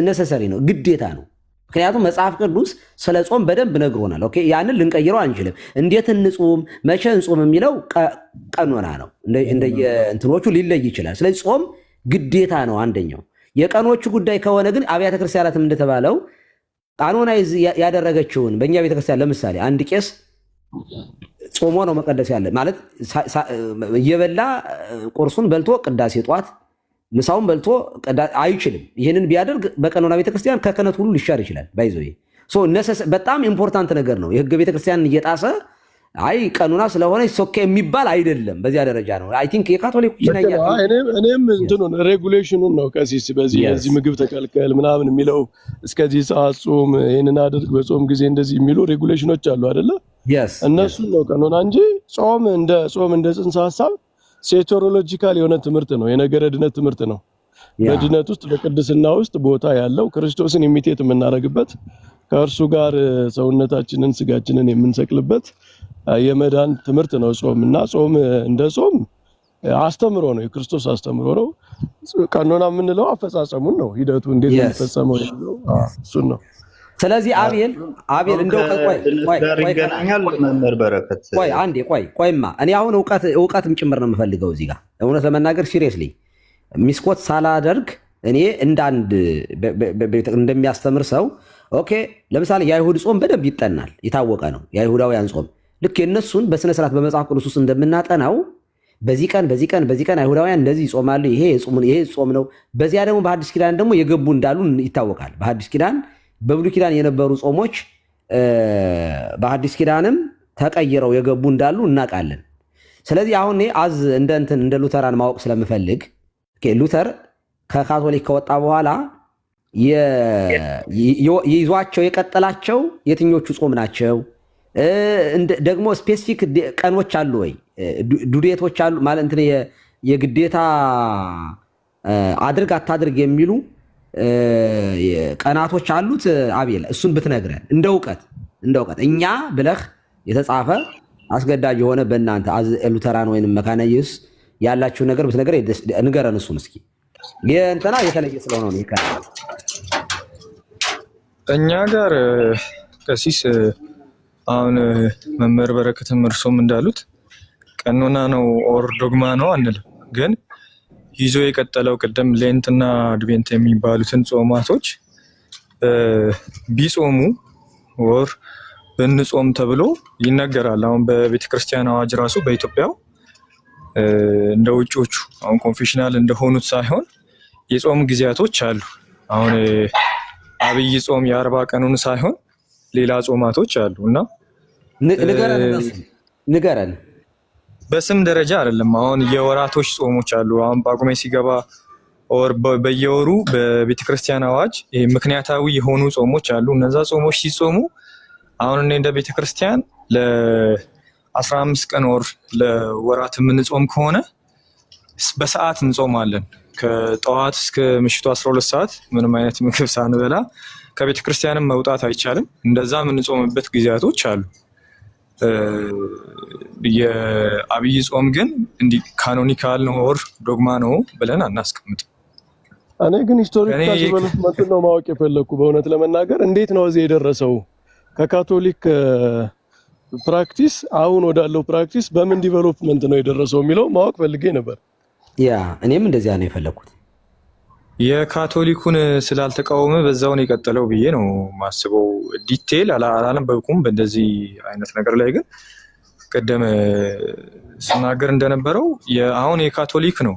ነሰሰሪ ነው፣ ግዴታ ነው። ምክንያቱም መጽሐፍ ቅዱስ ስለ ጾም በደንብ ነግሮናል። ኦኬ ያንን ልንቀይረው አንችልም። እንዴት እንጾም መቼ እንጾም የሚለው ቀኖና ነው። እንደየእንትኖቹ ሊለይ ይችላል። ስለዚህ ጾም ግዴታ ነው አንደኛው። የቀኖቹ ጉዳይ ከሆነ ግን አብያተ ክርስቲያናትም እንደተባለው ቃኖናይዝ ያደረገችውን በእኛ ቤተክርስቲያን ለምሳሌ አንድ ቄስ ጾሞ ነው መቀደስ ያለ ማለት እየበላ ቁርሱን በልቶ ቅዳሴ ጧት ምሳውን በልቶ አይችልም። ይህንን ቢያደርግ በቀኖና ቤተክርስቲያን ከክህነት ሁሉ ሊሻር ይችላል። ባይዘው በጣም ኢምፖርታንት ነገር ነው። የህገ ቤተክርስቲያንን እየጣሰ አይ ቀኖና ስለሆነ ሶኬ የሚባል አይደለም። በዚያ ደረጃ ነው። አይ ቲንክ የካቶሊኮች እኔም እንትኑን ሬጉሌሽኑን ነው ቀሲስ በዚህ ምግብ ተከልከል ምናምን የሚለው እስከዚህ ሰዓት ጾም፣ ይህንን አድርግ፣ በጾም ጊዜ እንደዚህ የሚሉ ሬጉሌሽኖች አሉ አይደለ? እነሱን ነው ቀኖና እንጂ ጾም እንደ ጽንሰ ሀሳብ ሴቶሮሎጂካል የሆነ ትምህርት ነው። የነገረ ድነት ትምህርት ነው። በድነት ውስጥ በቅድስና ውስጥ ቦታ ያለው ክርስቶስን ኢሚቴት የምናደርግበት ከእርሱ ጋር ሰውነታችንን ስጋችንን የምንሰቅልበት የመዳን ትምህርት ነው ጾም። እና ጾም እንደ ጾም አስተምሮ ነው፣ የክርስቶስ አስተምሮ ነው። ቀኖና የምንለው አፈጻጸሙን ነው፣ ሂደቱ እንዴት ነው የሚፈጸመው የሚለው እሱን ነው። ስለዚህ አቤል እንደው ይገናኛል መምህር በረከት አንዴ ቆይማ እኔ አሁን እውቀትም ጭምር ነው የምፈልገው እዚህ ጋር እውነት ለመናገር ሲሪየስሊ ሚስኮት ሳላደርግ እኔ እንዳንድ እንደሚያስተምር ሰው ኦኬ ለምሳሌ የአይሁድ ጾም በደንብ ይጠናል፣ የታወቀ ነው። የአይሁዳውያን ጾም ልክ የነሱን በስነ ስርዓት በመጽሐፍ ቅዱስ ውስጥ እንደምናጠናው በዚህ ቀን አይሁዳውያን እንደዚህ ይጾማሉ፣ ይሄ ጾም ነው። በዚያ ደግሞ በሐዲስ ኪዳን ደግሞ የገቡ እንዳሉ ይታወቃል። በሐዲስ ኪዳን በብሉይ ኪዳን የነበሩ ጾሞች በሐዲስ ኪዳንም ተቀይረው የገቡ እንዳሉ እናውቃለን። ስለዚህ አሁን እንደ ሉተራን ማወቅ ስለምፈልግ ሉተር ከካቶሊክ ከወጣ በኋላ ይዟቸው የቀጠላቸው የትኞቹ ጾም ናቸው? ደግሞ ስፔሲፊክ ቀኖች አሉ ወይ? ዱዴቶች አሉ ማለት የግዴታ አድርግ አታድርግ የሚሉ ቀናቶች አሉት? አቤል እሱን ብትነግረን እንደ እውቀት እኛ ብለህ የተጻፈ አስገዳጅ የሆነ በእናንተ ሉተራን ወይንም መካነ ኢየሱስ ያላችሁ ነገር ብትነግረን ንገረን። እሱን እስኪ የእንትና የተለየ ስለሆነ ነው ይከራል። እኛ ጋር ቀሲስ አሁን መምህር በረከትም እርሶም እንዳሉት ቀኖና ነው ኦር ዶግማ ነው አንልም። ግን ይዞ የቀጠለው ቅድም ሌንትና አድቬንት የሚባሉትን ጾማቶች ቢጾሙ ወር ብንጾም ተብሎ ይነገራል። አሁን በቤተክርስቲያን አዋጅ ራሱ በኢትዮጵያው እንደ ውጮቹ አሁን ኮንፌሽናል እንደሆኑት ሳይሆን የጾም ጊዜያቶች አሉ። አሁን አብይ ጾም የ40 ቀኑን ሳይሆን ሌላ ጾማቶች አሉ እና ንገረን። በስም ደረጃ አይደለም። አሁን የወራቶች ጾሞች አሉ። አሁን ጳጉሜ ሲገባ ኦር በየወሩ በቤተክርስቲያን አዋጅ ምክንያታዊ የሆኑ ጾሞች አሉ። እነዛ ጾሞች ሲጾሙ አሁን እኔ እንደ ቤተክርስቲያን ለ15 ቀን ወር ለወራት የምንጾም ከሆነ በሰዓት እንጾማለን። ከጠዋት እስከ ምሽቱ 12 ሰዓት ምንም አይነት ምግብ ሳንበላ ከቤተክርስቲያንም መውጣት አይቻልም። እንደዛ የምንጾምበት ጊዜያቶች አሉ። የአብይ ጾም ግን እንዲህ ካኖኒካል ነው ኦር ዶግማ ነው ብለን አናስቀምጥም። እኔ ግን ሂስቶሪካል ዲቨሎፕመንት ነው ማወቅ የፈለኩ በእውነት ለመናገር እንዴት ነው እዚህ የደረሰው ከካቶሊክ ፕራክቲስ አሁን ወዳለው ፕራክቲስ በምን ዲቨሎፕመንት ነው የደረሰው የሚለው ማወቅ ፈልጌ ነበር። እኔም እንደዚያ ነው የፈለኩት። የካቶሊኩን ስላልተቃወመ በዛው ነው የቀጠለው ብዬ ነው ማስበው። ዲቴል አላነበብኩም በእንደዚህ አይነት ነገር ላይ። ግን ቀደም ስናገር እንደነበረው አሁን የካቶሊክ ነው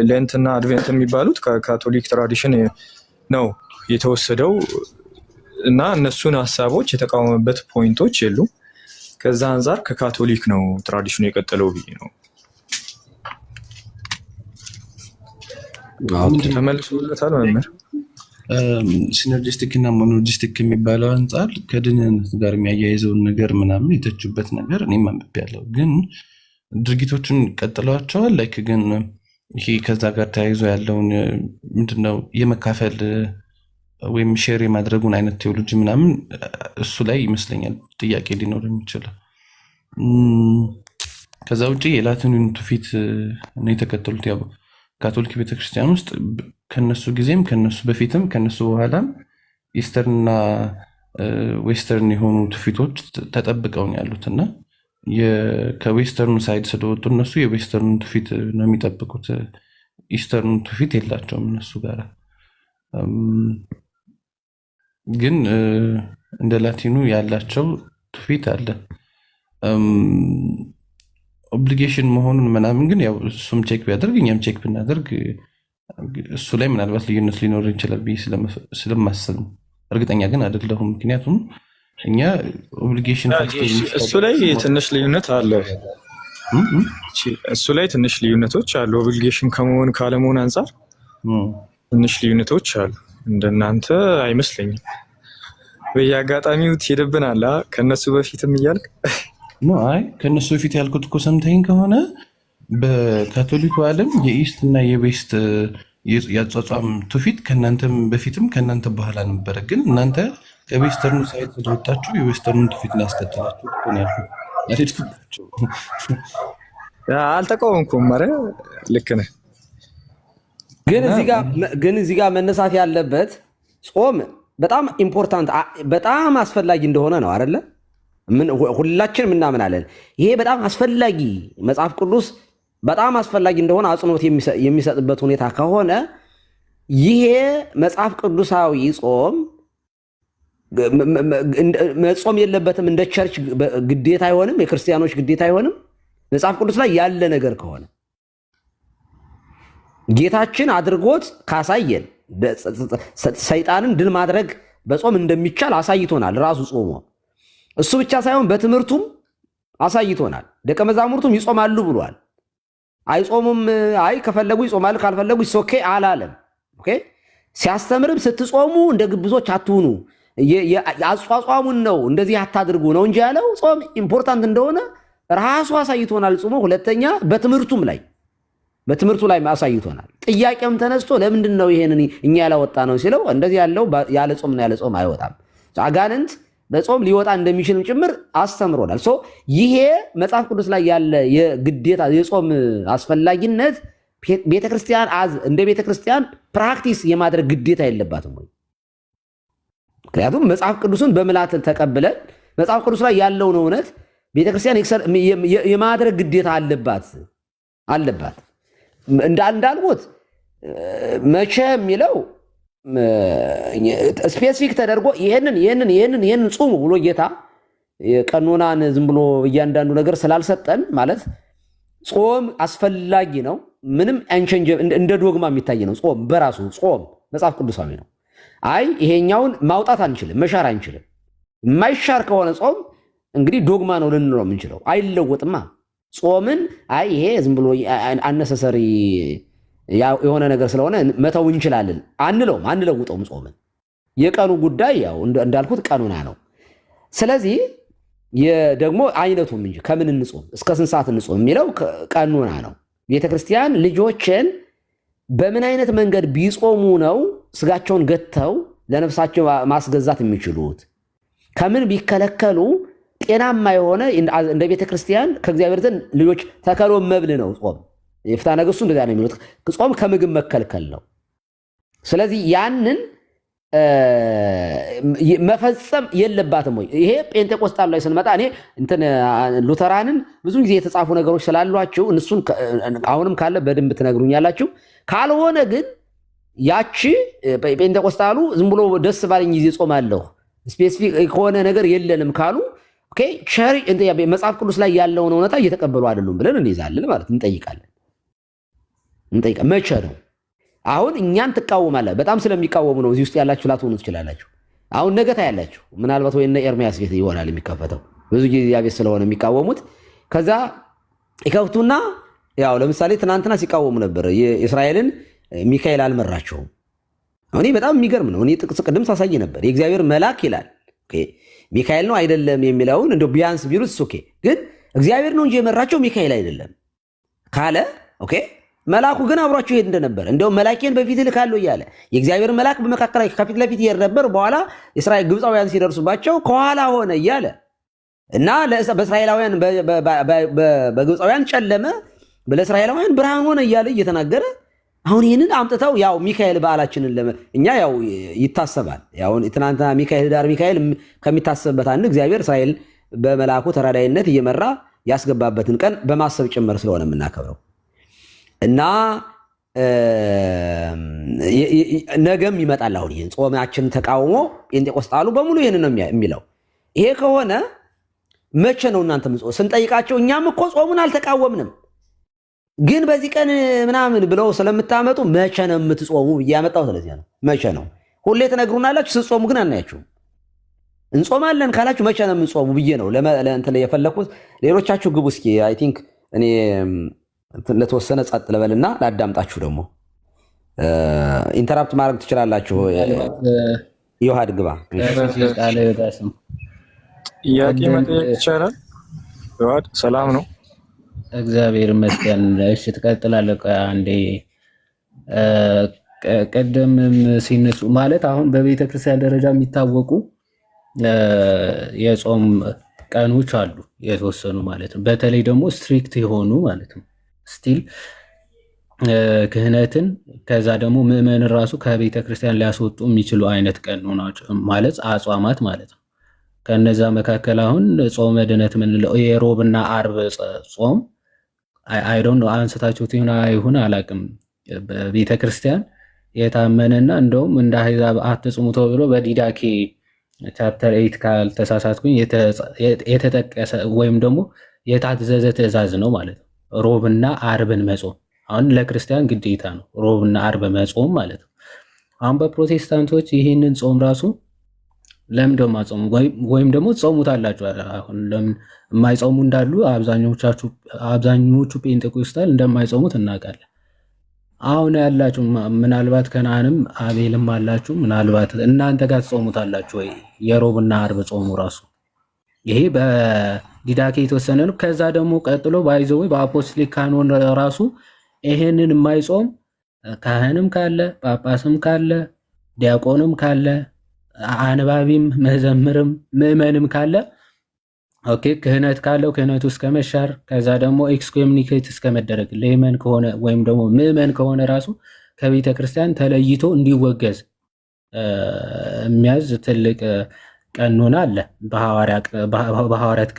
ሌንትና አድቬንት የሚባሉት ከካቶሊክ ትራዲሽን ነው የተወሰደው እና እነሱን ሀሳቦች የተቃወመበት ፖይንቶች የሉም። ከዛ አንጻር ከካቶሊክ ነው ትራዲሽኑ የቀጠለው ብዬ ነው። ተመልሶለታል መምህር። ሲነርጂስቲክ እና ሞኖሎጂስቲክ የሚባለው አንጻር ከድህነት ጋር የሚያያይዘውን ነገር ምናምን የተቹበት ነገር እኔም አንብቤያለሁ። ግን ድርጊቶችን ቀጥለዋቸዋል። ላይክ ግን ይሄ ከዛ ጋር ተያይዞ ያለውን ምንድነው የመካፈል ወይም ሼር የማድረጉን አይነት ቴዎሎጂ ምናምን እሱ ላይ ይመስለኛል ጥያቄ ሊኖር የሚችለው። ከዛ ውጭ የላቲኑን ትውፊት ነው የተከተሉት። ያው ካቶሊክ ቤተክርስቲያን ውስጥ ከነሱ ጊዜም ከነሱ በፊትም ከነሱ በኋላም ኢስተርንና ዌስተርን የሆኑ ትውፊቶች ተጠብቀው ነው ያሉት እና ከዌስተርኑ ሳይድ ስለወጡ እነሱ የዌስተርኑን ትውፊት ነው የሚጠብቁት። ኢስተርኑን ትውፊት የላቸውም እነሱ ጋር። ግን እንደ ላቲኑ ያላቸው ትውፊት አለ። ኦብሊጌሽን መሆኑን ምናምን ግን ያው እሱም ቼክ ቢያደርግ እኛም ቼክ ብናደርግ እሱ ላይ ምናልባት ልዩነት ሊኖር ይችላል ብዬ ስለማስብ እርግጠኛ ግን አይደለሁም። ምክንያቱም እኛ ኦብሊጌሽን እሱ ላይ ትንሽ ልዩነት አለ። እሱ ላይ ትንሽ ልዩነቶች አሉ። ኦብሊጌሽን ከመሆን ካለመሆን አንጻር ትንሽ ልዩነቶች አሉ። እንደናንተ አይመስለኝም። በየአጋጣሚው ትሄድብናል ከነሱ በፊትም እያልክ አይ ከነሱ በፊት ያልኩት እኮ ሰምተኝ ከሆነ በካቶሊኩ ዓለም የኢስት እና የዌስት ያጻጻም ትውፊት ከእናንተም በፊትም ከእናንተ በኋላ ነበረ። ግን እናንተ ከዌስተርኑ ሳይድ ስለወጣችሁ የዌስተርኑን ትውፊት ያስከተላችሁ እኮ ነው ያልኩት። አልተቃወምኩም። ኧረ ልክ ነህ። ግን እዚህ ጋር መነሳት ያለበት ጾም በጣም ኢምፖርታንት በጣም አስፈላጊ እንደሆነ ነው አይደለ? ሁላችንም እናምናለን። ይሄ በጣም አስፈላጊ መጽሐፍ ቅዱስ በጣም አስፈላጊ እንደሆነ አጽንኦት የሚሰጥበት ሁኔታ ከሆነ ይሄ መጽሐፍ ቅዱሳዊ ጾም መጾም የለበትም እንደ ቸርች ግዴታ አይሆንም፣ የክርስቲያኖች ግዴታ አይሆንም። መጽሐፍ ቅዱስ ላይ ያለ ነገር ከሆነ ጌታችን አድርጎት ካሳየን ሰይጣንን ድል ማድረግ በጾም እንደሚቻል አሳይቶናል ራሱ ጾሞ። እሱ ብቻ ሳይሆን በትምህርቱም አሳይቶናል። ደቀ መዛሙርቱም ይጾማሉ ብሏል። አይጾሙም፣ አይ ከፈለጉ ይጾማሉ ካልፈለጉ ኦኬ አላለም። ኦኬ ሲያስተምርም ስትጾሙ እንደ ግብዞች አትሁኑ፣ አጿጿሙን ነው እንደዚህ አታድርጉ ነው እንጂ ያለው ጾም ኢምፖርታንት እንደሆነ ራሱ አሳይቶናል ጾሞ። ሁለተኛ በትምህርቱ ላይ አሳይቶናል። ጥያቄም ተነስቶ ለምንድን ነው ይሄንን እኛ ያላወጣ ነው ሲለው እንደዚህ ያለው ያለ ጾም ነው፣ ያለ ጾም አይወጣም። አጋንንት በጾም ሊወጣ እንደሚችልም ጭምር አስተምሮናል። ይሄ መጽሐፍ ቅዱስ ላይ ያለ የግዴታ የጾም አስፈላጊነት ቤተክርስቲያን እንደ ቤተክርስቲያን ፕራክቲስ የማድረግ ግዴታ የለባትም ወይ? ምክንያቱም መጽሐፍ ቅዱስን በምላት ተቀብለን መጽሐፍ ቅዱስ ላይ ያለውን እውነት ቤተክርስቲያን የማድረግ ግዴታ አለባት። እንዳልኩት መቼ የሚለው ስፔሲፊክ ተደርጎ ይህንን ጹሙ ብሎ ጌታ ቀኖናን ዝም ብሎ እያንዳንዱ ነገር ስላልሰጠን ማለት ጾም አስፈላጊ ነው። ምንም አንቸንጀ እንደ ዶግማ የሚታይ ነው። ጾም በራሱ ጾም መጽሐፍ ቅዱሳዊ ነው። አይ ይሄኛውን ማውጣት አንችልም፣ መሻር አንችልም። የማይሻር ከሆነ ጾም እንግዲህ ዶግማ ነው ልንለው የምንችለው፣ አይለወጥማ። ጾምን አይ ይሄ ዝም ብሎ አነሰሰሪ የሆነ ነገር ስለሆነ መተው እንችላለን አንለውም፣ አንለውጠውም። ጾምን የቀኑ ጉዳይ ያው እንዳልኩት ቀኑና ነው። ስለዚህ ደግሞ አይነቱም እንጂ ከምን እንጾም እስከ ስንት ሰዓት እንጾም የሚለው ቀኑና ነው። ቤተክርስቲያን ልጆችን በምን አይነት መንገድ ቢጾሙ ነው ስጋቸውን ገተው ለነፍሳቸው ማስገዛት የሚችሉት? ከምን ቢከለከሉ ጤናማ የሆነ እንደ ቤተክርስቲያን ከእግዚአብሔር ዘንድ ልጆች ተከሎ መብል ነው ጾም። የፍትሐ ነገሥቱ እንደዚያ ነው የሚሉት። ጾም ከምግብ መከልከል ነው። ስለዚህ ያንን መፈጸም የለባትም ወይ? ይሄ ጴንጤቆስጣል ላይ ስንመጣ እኔ ሉተራንን ብዙ ጊዜ የተጻፉ ነገሮች ስላሏችሁ እነሱን አሁንም ካለ በደንብ ትነግሩኛላችሁ። ካልሆነ ግን ያቺ ጴንጤቆስጣሉ ዝም ብሎ ደስ ባለኝ ጊዜ ጾማለሁ ስፔሲፊክ ከሆነ ነገር የለንም ካሉ ኦኬ ቸሪ መጽሐፍ ቅዱስ ላይ ያለውን እውነታ እየተቀበሉ አይደሉም ብለን እንይዛለን ማለት እንጠይቃለን። መቼ ነው? አሁን እኛን ትቃወማለህ። በጣም ስለሚቃወሙ ነው እዚህ ውስጥ ያላችሁ ላትሆኑ ትችላላችሁ። አሁን ነገ ታያላችሁ። ምናልባት ወይ ኤርሚያስ ቤት ይሆናል የሚከፈተው ብዙ ጊዜ ያ ቤት ስለሆነ የሚቃወሙት። ከዛ ይከፍቱና ያው ለምሳሌ ትናንትና ሲቃወሙ ነበር የእስራኤልን ሚካኤል አልመራቸውም። እኔ በጣም የሚገርም ነው። እኔ ጥቅስ ቅድም ሳሳይ ነበር የእግዚአብሔር መልአክ ይላል። ኦኬ ሚካኤል ነው አይደለም የሚለውን እንደው ቢያንስ ቢሉት ኦኬ፣ ግን እግዚአብሔር ነው እንጂ የመራቸው ሚካኤል አይደለም ካለ ኦኬ መልአኩ ግን አብሯቸው ይሄድ እንደነበር እንደውም መላእክቴን በፊት እልካለሁ እያለ የእግዚአብሔር መልአክ በመካከላቸው ከፊት ለፊት ይሄድ ነበር። በኋላ እስራኤል ግብፃውያን ሲደርሱባቸው ከኋላ ሆነ እያለ እና በእስራኤላውያን በግብፃውያን ጨለመ፣ ለእስራኤላውያን ብርሃን ሆነ እያለ እየተናገረ አሁን ይህንን አምጥተው ያው ሚካኤል በዓላችንን እኛ ያው ይታሰባል። ያው ትናንትና ሚካኤል ዳር ሚካኤል ከሚታሰብበት አንድ እግዚአብሔር እስራኤል በመልአኩ ተራዳይነት እየመራ ያስገባበትን ቀን በማሰብ ጭምር ስለሆነ የምናከብረው እና ነገም ይመጣል። አሁን ይህን ጾማችን ተቃውሞ ጴንጤቆስጣሉ በሙሉ ይህን ነው የሚለው። ይሄ ከሆነ መቼ ነው እናንተ ስንጠይቃቸው እኛም እኮ ጾሙን አልተቃወምንም ግን በዚህ ቀን ምናምን ብለው ስለምታመጡ መቼ ነው የምትጾሙ እያመጣው። ስለዚህ ነው መቼ ነው ሁሌ ትነግሩናላችሁ፣ ስትጾሙ ግን አናያችሁም። እንጾማለን ካላችሁ መቼ ነው የምንጾሙ ብዬ ነው ለእንትን የፈለኩት። ሌሎቻችሁ ግቡ እስኪ። አይ ቲንክ እኔ ለተወሰነ ጸጥ ልበልና ላዳምጣችሁ። ደግሞ ኢንተራፕት ማድረግ ትችላላችሁ። ዮሐድ ግባ። ጥያቄ መጠየቅ ይቻላል? ዮሐድ ሰላም ነው? እግዚአብሔር ይመስገን። እሺ ትቀጥላለህ። አንዴ ቀደምም ሲነሱ ማለት አሁን በቤተ ክርስቲያን ደረጃ የሚታወቁ የጾም ቀኖች አሉ የተወሰኑ ማለት ነው። በተለይ ደግሞ ስትሪክት የሆኑ ማለት ነው ስቲል ክህነትን ከዛ ደግሞ ምዕመንን ራሱ ከቤተ ክርስቲያን ሊያስወጡ የሚችሉ አይነት ቀኖናዎች ማለት አጽዋማት ማለት ነው። ከነዛ መካከል አሁን ጾመ ድነት የምንለው የሮብና አርብ ጾም አይ ዶንት ኖ አንስታችሁት ይሁን አላውቅም። በቤተ ክርስቲያን የታመነና እንደውም እንደ አሕዛብ አትጽሙ ተብሎ በዲዳኬ ቻፕተር 8 ካልተሳሳትኩኝ የተጠቀሰ ወይም ደግሞ የታዘዘ ትእዛዝ ነው ማለት ነው። ሮብና አርብን መጾም አሁን ለክርስቲያን ግዴታ ነው፣ ሮብና አርብ መጾም ማለት ነው። አሁን በፕሮቴስታንቶች ይህንን ጾም ራሱ ለምን ደሞ አጾሙ ወይም ደግሞ ጾሙታላችሁ? አሁን ለምን የማይጾሙ እንዳሉ አብዛኞቹ ጴንጤኮስታል እንደማይጾሙት እናውቃለን። አሁን ያላችሁ ምናልባት ከነአንም አቤልም አላችሁ፣ ምናልባት እናንተ ጋር ትጾሙታላችሁ ወይ? የሮብና አርብ ጾሙ ራሱ ይሄ በዲዳኬ የተወሰነ ነው። ከዛ ደግሞ ቀጥሎ ባይዘው በአፖስቶሊክ ካኖን ራሱ ይሄንን የማይጾም ካህንም ካለ ጳጳስም ካለ ዲያቆንም ካለ አንባቢም መዘምርም ምዕመንም ካለ ኦኬ ክህነት ካለው ክህነቱ እስከ መሻር ከዛ ደግሞ ኤክስኮሙኒኬት እስከ መደረግ ሌመን ከሆነ ወይም ደግሞ ምዕመን ከሆነ ራሱ ከቤተ ክርስቲያን ተለይቶ እንዲወገዝ የሚያዝ ትልቅ ቀኖና አለ። በሐዋርያት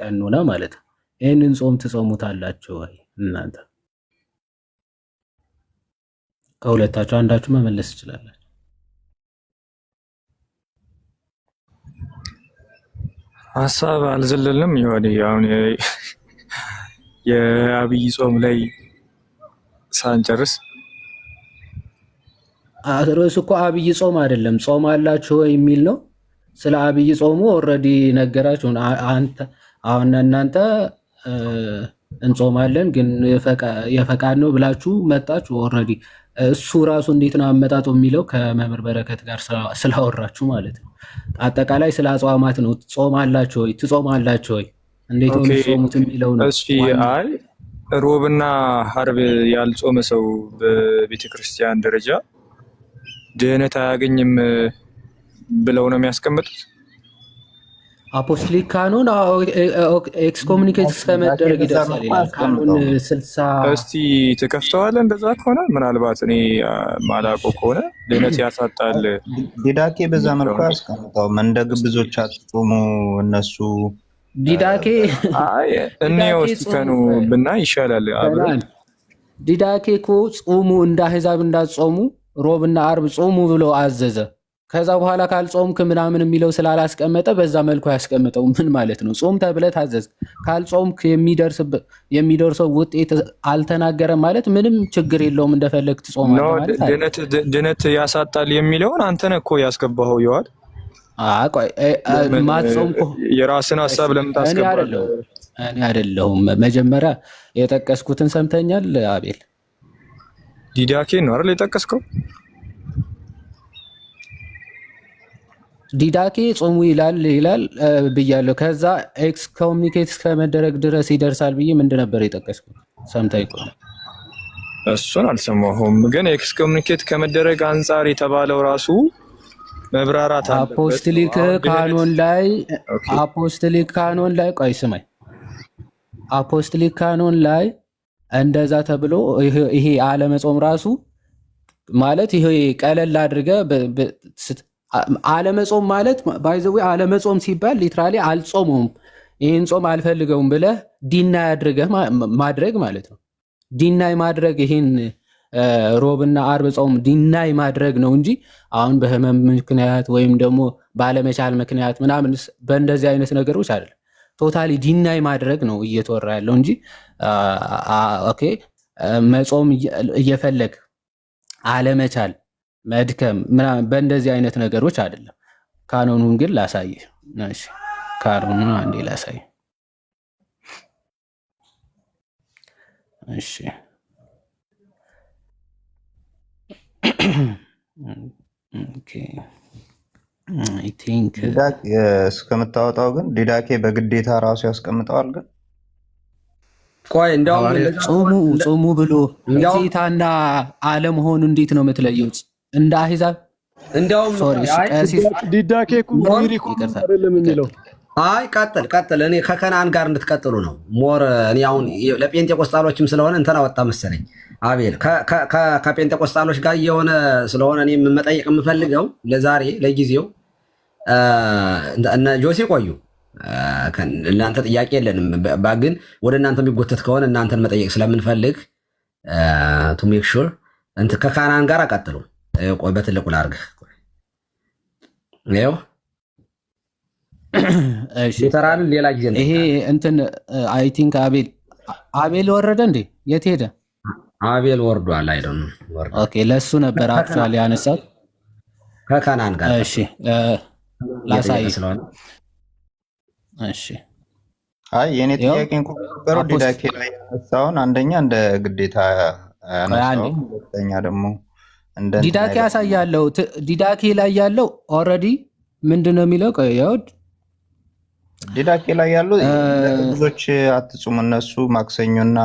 ቀኖና ማለት ነው። ይህንን ጾም ትጾሙታላችሁ ወይ እናንተ? ከሁለታችሁ አንዳችሁ መመለስ ትችላላችሁ። ሀሳብ አልዘለልንም። ይሆን አሁን የአብይ ጾም ላይ ሳንጨርስ ርዕሱ እኮ አብይ ጾም አይደለም፣ ጾም አላችሁ ወይ የሚል ነው። ስለ አብይ ጾሙ ኦልሬዲ ነገራችሁ። አሁን እናንተ እንጾማለን ግን የፈቃድ ነው ብላችሁ መጣችሁ። ኦልሬዲ እሱ ራሱ እንዴት ነው አመጣጡ የሚለው ከመምህር በረከት ጋር ስላወራችሁ ማለት ነው። አጠቃላይ ስለ አጽዋማት ነው። ጾም አላችሁ ወይ ትጾማላችሁ ወይ እንዴት ነው የሚጾሙት የሚለው ነው። እሺ አይ ሮብና አርብ ያልጾመ ሰው በቤተ ክርስቲያን ደረጃ ድህነት አያገኝም ብለው ነው የሚያስቀምጡት። አፖስቶሊክ ካኖን ኤክስኮሙኒኬት እስከመደረግ ይደርሳል ይላል ካኖን 60። እስቲ ትከፍተዋለህ? እንደዛ ከሆነ ምናልባት እኔ ማላውቀው ከሆነ ድህነት ያሳጣል። ዲዳኬ በዛ መልኩ ያስቀምጠው እንደ ግብዞች አትጾሙ እነሱ ዲዳኬ አይ እኔው እስቲ ከኑ ብና ይሻላል። አብረን ዲዳኬ እኮ ጾሙ እንደ አሕዛብ እንዳትጾሙ ሮብና አርብ ጾሙ ብሎ አዘዘ። ከዛ በኋላ ካልጾምክ ምናምን የሚለው ስላላስቀመጠ በዛ መልኩ ያስቀመጠው ምን ማለት ነው? ጾም ተብለህ ታዘዝ። ካልጾምክ የሚደርሰው ውጤት አልተናገረም ማለት ምንም ችግር የለውም፣ እንደፈለግ ትጾማለህ ማለት። ድነት ያሳጣል የሚለውን አንተ ነህ እኮ ያስገባኸው። ይዋል ማትጾም የራስን ሀሳብ ለምን ታስገባለህ? እኔ አይደለሁም። መጀመሪያ የጠቀስኩትን ሰምተኛል አቤል? ዲዳኬ ነው አይደል የጠቀስከው? ዲዳኬ ጾሙ ይላል ብያለሁ። ከዛ ኤክስኮሙኒኬት እስከመደረግ ድረስ ይደርሳል ብዬ ምንድን ነበር የጠቀስኩት? ሰምተህ ይቆይ። እሱን አልሰማሁም፣ ግን ኤክስኮሙኒኬት ከመደረግ አንጻር የተባለው ራሱ መብራራት አለበት። አፖስቶሊክ ካኖን ላይ ቆይ ስማኝ፣ አፖስቶሊክ ካኖን ላይ እንደዛ ተብሎ ይሄ አለመጾም ራሱ ማለት ይሄ ቀለል አድርገህ አለመጾም ማለት ባይዘው አለመጾም ሲባል ሊትራሊ አልጾመውም ይህን ጾም አልፈልገውም ብለህ ዲናይ አድርገህ ማድረግ ማለት ነው። ዲናይ ማድረግ ይህን ሮብና አርብ ጾም ዲናይ ማድረግ ነው እንጂ አሁን በህመም ምክንያት ወይም ደግሞ ባለመቻል ምክንያት ምናምን በእንደዚህ አይነት ነገሮች አይደለም። ቶታሊ ዲናይ ማድረግ ነው እየተወራ ያለው እንጂ ኦኬ መጾም እየፈለግ አለመቻል መድከም ምናምን በእንደዚህ አይነት ነገሮች አይደለም። ካኖኑን ግን ላሳይ። እሺ ካኖኑን አንዴ ላሳይ። እሺ ኦኬ አይ ቲንክ እስከምታወጣው ግን ዲዳኬ በግዴታ ራሱ ያስቀምጠዋል። ግን ቆይ እንደውም ጾሙ ብሎ ጌታና አለመሆኑ እንዴት ነው የምትለየው? እንደ አሕዛብ እንደውም ዲዳኬ አይደለም የሚለው አይ ቀጥል። እኔ ከከናን ጋር እንድትቀጥሉ ነው ሞር። እኔ አሁን ለጴንጤቆስጣሎችም ስለሆነ እንትና ወጣ መሰለኝ አቤል ከጴንጤቆስጣሎች ጋር የሆነ ስለሆነ እኔ መጠየቅ የምፈልገው ለዛሬ ለጊዜው እነ ጆሲ ቆዩ። እናንተ ጥያቄ የለንም፣ ግን ወደ እናንተ የሚጎተት ከሆነ እናንተን መጠየቅ ስለምንፈልግ ቱ ሜክ ሹር ከካናን ጋር ቀጥሉ። ቆይ በትልቁ ላድርግህ። ይኸው ሉተራንን ሌላ ጊዜ ይሄ እንትን አይ ቲንክ አቤል ወረደ እንዴ? የት ሄደ? አቤል ወርዷል። አይደል? ኦኬ፣ ለሱ ነበር አክቹአሊ ያነሳው ከካናን ጋር። እሺ ላሳይ ስለሆነ እሺ። አይ የኔ ጥያቄ እንኳን ነበረው ዲዳኬ ላይ ያነሳውን አንደኛ እንደ ግዴታ ያነሳው፣ ሁለተኛ ደግሞ እንደ ዲዳኬ ያሳያለው። ዲዳኬ ላይ ያለው ኦልሬዲ ምንድነው የሚለው? ቆየው ዲዳኬ ላይ ያለው ብዙዎች አትጹሙ፣ እነሱ ማክሰኞና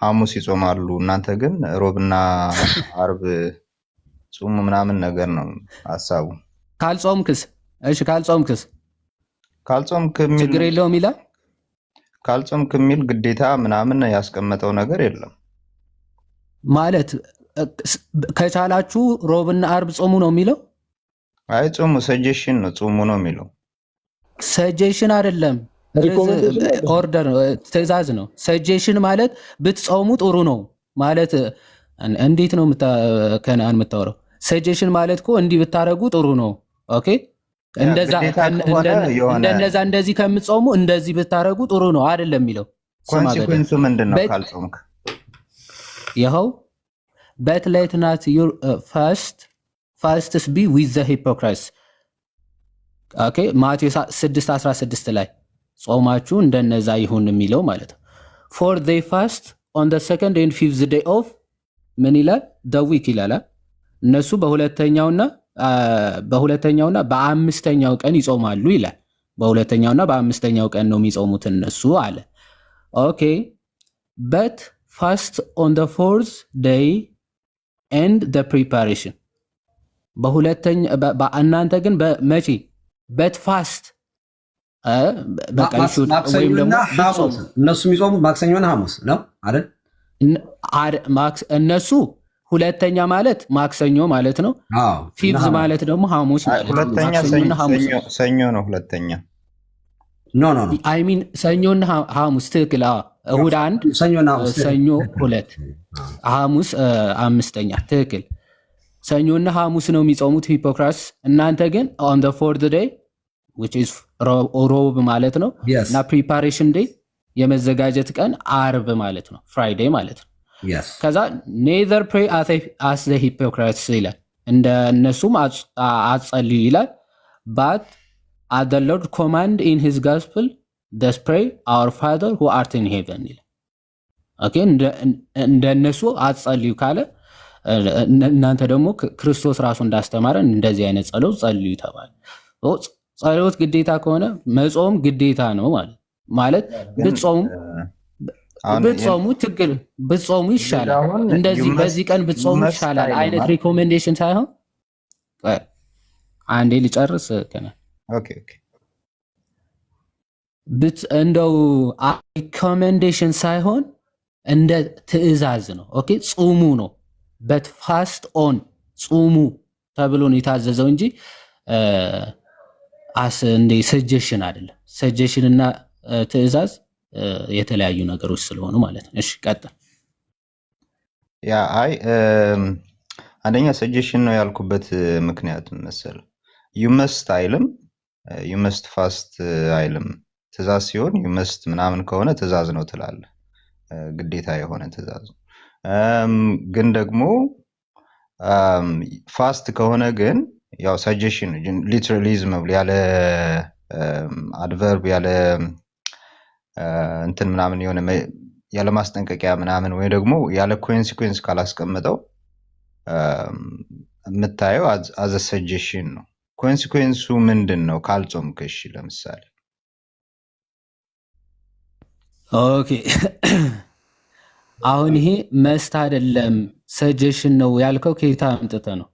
ሐሙስ ይጾማሉ፣ እናንተ ግን ሮብና አርብ ጹሙ ምናምን ነገር ነው ሐሳቡ። ካልጾምክስ? እሺ ካልጾምክ ችግር የለውም ይላል። ካልጾምክ የሚል ግዴታ ምናምን ያስቀመጠው ነገር የለም ማለት ከቻላችሁ ሮብና አርብ ጾሙ ነው የሚለው። አይ ጾሙ ሰጀሽን ነው፣ ጾሙ ነው የሚለው። ሰጀሽን አይደለም፣ ኦርደር ትእዛዝ ነው። ሰጀሽን ማለት ብትጾሙ ጥሩ ነው ማለት እንዴት ነው ከነአን የምታወራው? ሰጀሽን ማለት እኮ እንዲህ ብታረጉ ጥሩ ነው። ኦኬ እንደዛ እንደዚህ ከምትጾሙ እንደዚህ ብታረጉ ጥሩ ነው አይደለም የሚለው። ኮንሲኩዌንሱ ምንድነው ካልጾምክ? ይኸው but let not your fasts be with the hypocrites። ኦኬ ማቴዎስ 6:16 ላይ ጾማችሁ እንደነዛ ይሁን የሚለው ማለት ነው። for they fast on the second and fifth day of ምን ይላል? the week ይላል። እነሱ በሁለተኛውና በአምስተኛው ቀን ይጾማሉ ይላል። በሁለተኛውና በአምስተኛው ቀን ነው የሚጾሙት እነሱ አለ። ኦኬ but fast on the fourth day and the preparation። እናንተ ግን መቼ በት ፋስት ወይም ደግሞ እነሱ የሚጾሙት ማክሰኞና ሐሙስ ነው አይደል? እነሱ ሁለተኛ ማለት ማክሰኞ ማለት ነው። ፊፍዝ ማለት ደግሞ ሐሙስ ማለት ነው። ሁለተኛ ሰኞ ነው። ሁለተኛ ኖ አይ ሚን ሰኞና ሐሙስ ትክክል። እሁድ አንድ፣ ሰኞ ሁለት፣ ሐሙስ አምስተኛ ትክክል። ሰኞና ሐሙስ ነው የሚጾሙት ሂፖክራትስ። እናንተ ግን on the fourth day which is ሮብ ማለት ነው እና preparation day የመዘጋጀት ቀን አርብ ማለት ነው፣ ፍራይዴ ማለት ነው። ከዛ neither pray as the hypocrites ይላል፣ እንደ እነሱም አትጸልዩ ይላል። but as the Lord command in his gospel thus pray our Father who art in heaven ይላል። ኦኬ እንደ እነሱ አትጸልዩ ካለ እናንተ ደግሞ ክርስቶስ ራሱ እንዳስተማረን እንደዚህ አይነት ጸሎት ጸልዩ ተባለ። ጸሎት ግዴታ ከሆነ መጾም ግዴታ ነው ማለት ብትጾሙ ችግር ብትጾሙ ይሻላል፣ እንደዚህ በዚህ ቀን ብትጾሙ ይሻላል አይነት ሪኮሜንዴሽን ሳይሆን አንዴ ልጨርስ ከነ እንደው ሪኮሜንዴሽን ሳይሆን እንደ ትእዛዝ ነው። ኦኬ ጹሙ ነው በት ፋስት ኦን ጹሙ ተብሎ ነው የታዘዘው እንጂ እንደ ሰጀሽን አይደለም። ሰጀሽን እና ትእዛዝ የተለያዩ ነገሮች ስለሆኑ ማለት ነው። እሺ ቀጥል። ያ አይ አንደኛ ሰጀሽን ነው ያልኩበት ምክንያት መሰለ ዩ መስት አይልም፣ ዩ መስት ፋስት አይልም። ትእዛዝ ሲሆን ዩ መስት ምናምን ከሆነ ትእዛዝ ነው ትላለህ፣ ግዴታ የሆነ ትእዛዝ ነው። ግን ደግሞ ፋስት ከሆነ ግን ያው ሰጀሽን ሊትራሊዝም ያለ አድቨርብ ያለ እንትን ምናምን የሆነ ያለ ማስጠንቀቂያ ምናምን ወይ ደግሞ ያለ ኮንሲኩዌንስ ካላስቀመጠው የምታየው አዘ ሰጀሽን ነው። ኮንሲኩዌንሱ ምንድን ነው ካልጾምክ? እሺ ለምሳሌ ኦኬ አሁን ይሄ መስት አይደለም ሰጀሽን ነው ያልከው ከየት አምጥተህ ነው?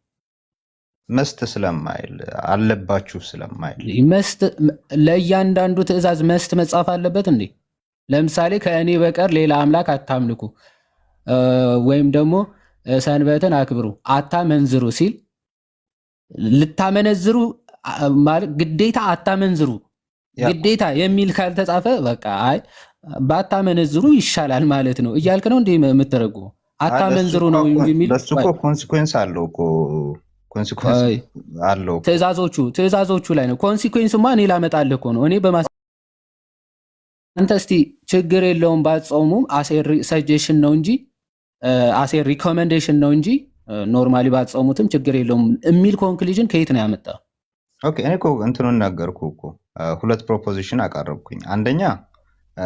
መስት ስለማይል አለባችሁ ስለማይል መስት ለእያንዳንዱ ትእዛዝ መስት መጻፍ አለበት እንዴ? ለምሳሌ ከእኔ በቀር ሌላ አምላክ አታምልኩ ወይም ደግሞ ሰንበትን አክብሩ፣ አታመንዝሩ ሲል ልታመነዝሩ ማለት ግዴታ አታመንዝሩ ግዴታ የሚል ካልተጻፈ በቃ አይ ባታመነዝሩ ይሻላል ማለት ነው እያልክ ነው እንዴ የምትረጉመው? አታመንዝሩ ነው እንጂ የሚል በሱ እኮ ኮንሲኩዌንስ አለው እኮ ኮንሲኩዌንስ አለው። ትእዛዞቹ ላይ ነው ኮንሲኩዌንስማ። እኔ ላመጣልህ እኮ ነው እኔ አንተ እስቲ ችግር የለውም ባትጾሙም አሴር ሰጀሽን ነው እንጂ አሴር ሪኮመንዴሽን ነው እንጂ ኖርማሊ ባትጾሙትም ችግር የለውም የሚል ኮንክሉዥን ከየት ነው ያመጣው? ኦኬ እኔ እኮ እንትኑን ነገርኩ እኮ ሁለት ፕሮፖዚሽን አቀረብኩኝ። አንደኛ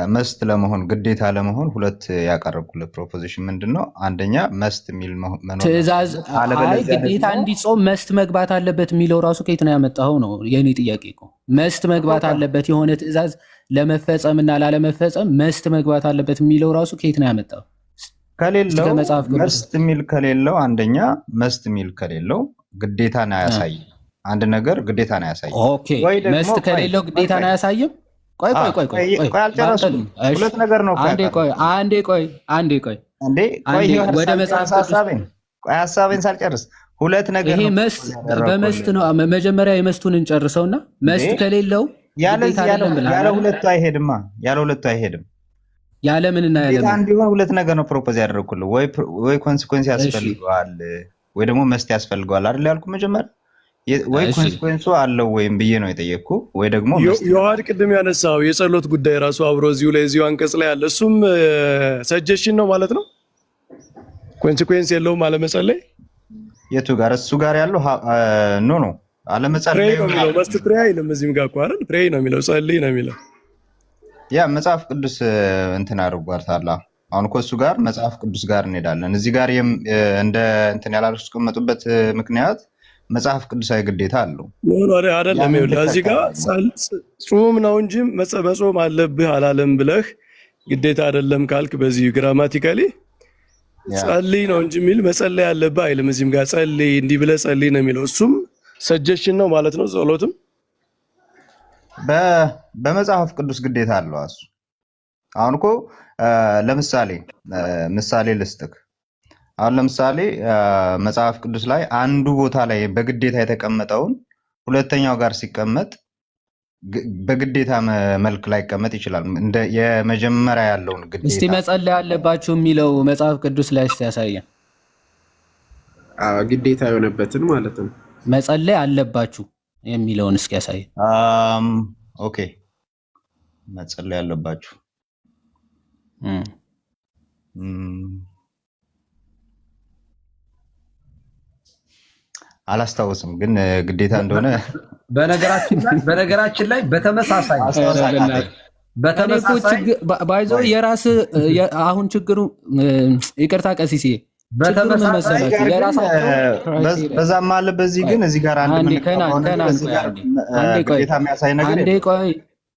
መስት ለመሆን ግዴታ ለመሆን ሁለት ያቀረብኩለት ፕሮፖዚሽን ምንድነው? አንደኛ መስት የሚል መኖር ትእዛዝ አይ ግዴታ እንዲጾም መስት መግባት አለበት የሚለው ራሱ ከየት ነው ያመጣው ነው የኔ ጥያቄ እኮ። መስት መግባት አለበት የሆነ ትእዛዝ ለመፈጸም እና ላለመፈጸም መስት መግባት አለበት የሚለው ራሱ ከየት ነው ያመጣው? ከሌለው መስት የሚል ከሌለው አንደኛ መስት የሚል ከሌለው ግዴታን አያሳይም። አንድ ነገር ግዴታን አያሳይም። ኦኬ መስት ከሌለው ግዴታን አያሳይም። ቆይ አልጨረስኩም። ሁለት ነገር ነው። አንዴ ቆይ ወደ መጽሐፍ ሀሳቤን ሳልጨርስ ሁለት ነገር ይሄ መስት በመስት ነው። መጀመሪያ የመስቱን እንጨርሰውና መስት ከሌለው ያለ ሁለቱ አይሄድማ። ያለ ምንና ያለ ምን እንዲሆን ሁለት ነገር ነው ፕሮፖዝ ያደረኩልህ። ወይ ኮንሲኩዌንስ ያስፈልገዋል ወይ ደግሞ መስት ያስፈልገዋል አይደል ያልኩ መጀመሪያ። ወይ ኮንሲኩዌንሱ አለው ወይም ብዬ ነው የጠየቅኩ። ወይ ደግሞ ዮሐድ ቅድም ያነሳው የጸሎት ጉዳይ ራሱ አብሮ እዚሁ አንቀጽ ላይ አለ። እሱም ሰጀሽን ነው ማለት ነው። ኮንሲኩዌንስ የለውም አለመጸለይ። የቱ ጋር እሱ ጋር ያለው ኖ አለመጸለይ ነው የሚለው። መስት ፕሬይ አይልም እዚህም ጋር እኮ አይደል? ፕሬይ ነው የሚለው፣ ጸልይ ነው የሚለው። ያ መጽሐፍ ቅዱስ እንትን አድርጓታል። አሁን እኮ እሱ ጋር መጽሐፍ ቅዱስ ጋር እንሄዳለን። እዚህ ጋር እንደ እንትን ያላስቀመጡበት ምክንያት መጽሐፍ ቅዱሳዊ ግዴታ አለው። አይደለም ይኸውልህ እዚህ ጋር ጾም ነው እንጂ መጾም አለብህ አላለም ብለህ ግዴታ አይደለም ካልክ በዚህ ግራማቲካሊ ጸልይ ነው እንጂ የሚል መጸለይ አለብህ አይልም። እዚህም ጋር ጸልይ እንዲህ ብለህ ጸልይ ነው የሚለው። እሱም ሰጀሽን ነው ማለት ነው። ጸሎትም በመጽሐፍ ቅዱስ ግዴታ አለው እሱ። አሁን እኮ ለምሳሌ ምሳሌ ልስጥክ። አሁን ለምሳሌ መጽሐፍ ቅዱስ ላይ አንዱ ቦታ ላይ በግዴታ የተቀመጠውን ሁለተኛው ጋር ሲቀመጥ በግዴታ መልክ ላይ ቀመጥ ይችላል። እንደ የመጀመሪያ ያለውን ግዴታ እስቲ መጸለይ አለባችሁ የሚለው መጽሐፍ ቅዱስ ላይ እስቲ ያሳየን። ግዴታ የሆነበትን ማለት ነው። መጸለይ አለባችሁ የሚለውን እስኪ ያሳየን። ኦኬ መጸለይ አለባችሁ አላስታውስም ግን ግዴታ እንደሆነ በነገራችን ላይ በተመሳሳይ ባይዞ የራስ አሁን ችግሩ ይቅርታ ቀሲስ በዛም አለ በዚህ ግን እዚህ ጋር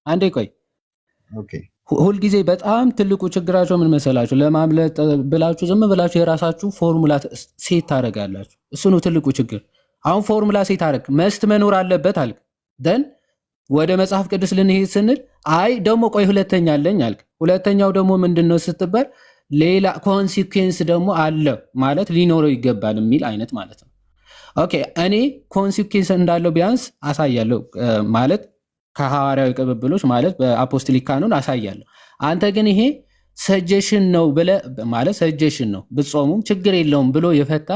አንዴ ቆይ ሁልጊዜ በጣም ትልቁ ችግራቸው ምን መሰላችሁ? ለማምለጥ ብላችሁ ዝም ብላችሁ የራሳችሁ ፎርሙላ ሴት ታደርጋላችሁ። እሱ ነው ትልቁ ችግር። አሁን ፎርሙላ ሴት አደረግ መስት መኖር አለበት አልክ። ደን ወደ መጽሐፍ ቅዱስ ልንሄድ ስንል አይ ደግሞ ቆይ ሁለተኛ አለኝ አልክ። ሁለተኛው ደግሞ ምንድነው ስትባል ሌላ ኮንሲኩዌንስ ደግሞ አለ ማለት ሊኖረው ይገባል የሚል አይነት ማለት ነው። ኦኬ እኔ ኮንሲኩዌንስ እንዳለው ቢያንስ አሳያለሁ ማለት ከሐዋርያዊ ቅብብሎች ማለት በአፖስቶሊክ ካኖን አሳያለሁ። አንተ ግን ይሄ ሰጀሽን ነው ብለህ ማለት ሰጀሽን ነው ብትጾሙም ችግር የለውም ብሎ የፈታ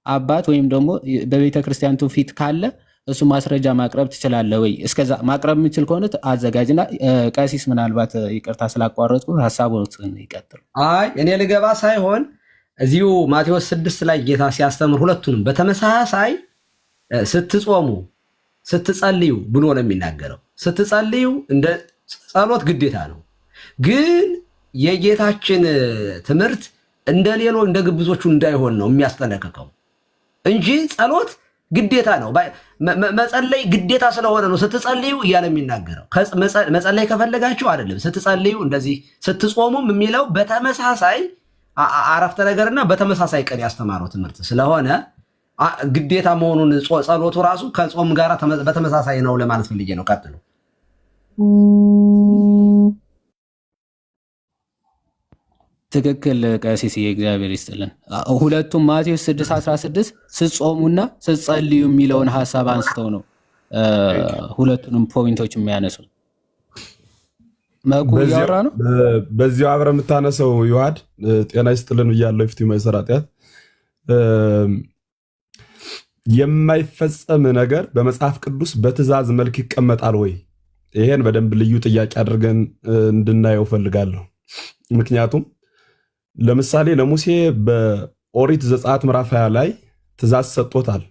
አባት ወይም ደግሞ በቤተ ክርስቲያን ፊት ካለ እሱ ማስረጃ ማቅረብ ትችላለህ ወይ? እስከዛ ማቅረብ የምችል ከሆነ አዘጋጅና ቀሲስ ምናልባት ይቅርታ ስላቋረጥኩ ሀሳቡን ይቀጥሉ። አይ እኔ ልገባ ሳይሆን እዚሁ ማቴዎስ 6 ላይ ጌታ ሲያስተምር ሁለቱንም በተመሳሳይ ስትጾሙ ስትጸልዩ ብሎ ነው የሚናገረው። ስትጸልዩ እንደ ጸሎት ግዴታ ነው፣ ግን የጌታችን ትምህርት እንደሌሎ እንደ ግብዞቹ እንዳይሆን ነው የሚያስጠነቅቀው እንጂ ጸሎት ግዴታ ነው። መጸለይ ግዴታ ስለሆነ ነው ስትጸልዩ እያለ የሚናገረው። መጸለይ ከፈለጋችሁ አይደለም ስትጸልዩ እንደዚህ ስትጾሙም የሚለው በተመሳሳይ አረፍተ ነገርና በተመሳሳይ ቀን ያስተማረው ትምህርት ስለሆነ ግዴታ መሆኑን ጸሎቱ ራሱ ከጾም ጋር በተመሳሳይ ነው ለማለት ፈልጌ ነው። ቀጥሉ። ትክክል ቀሲስ፣ የእግዚአብሔር ይስጥልን። ሁለቱም ማቴዎስ 6:16 ስትጾሙና ስትጸልዩ የሚለውን ሐሳብ አንስተው ነው ሁለቱንም ፖይንቶች የሚያነሱ። መቁ እያወራ ነው። በዚሁ አብረ የምታነሰው ይዋድ ጤና ይስጥልን ብያለሁ። ፊት ማይሰራጥያት የማይፈጸም ነገር በመጽሐፍ ቅዱስ በትእዛዝ መልክ ይቀመጣል ወይ? ይሄን በደንብ ልዩ ጥያቄ አድርገን እንድናየው ፈልጋለሁ። ምክንያቱም ለምሳሌ ለሙሴ በኦሪት ዘጸአት ምዕራፍ 20 ላይ ትእዛዝ ሰጥቶታል።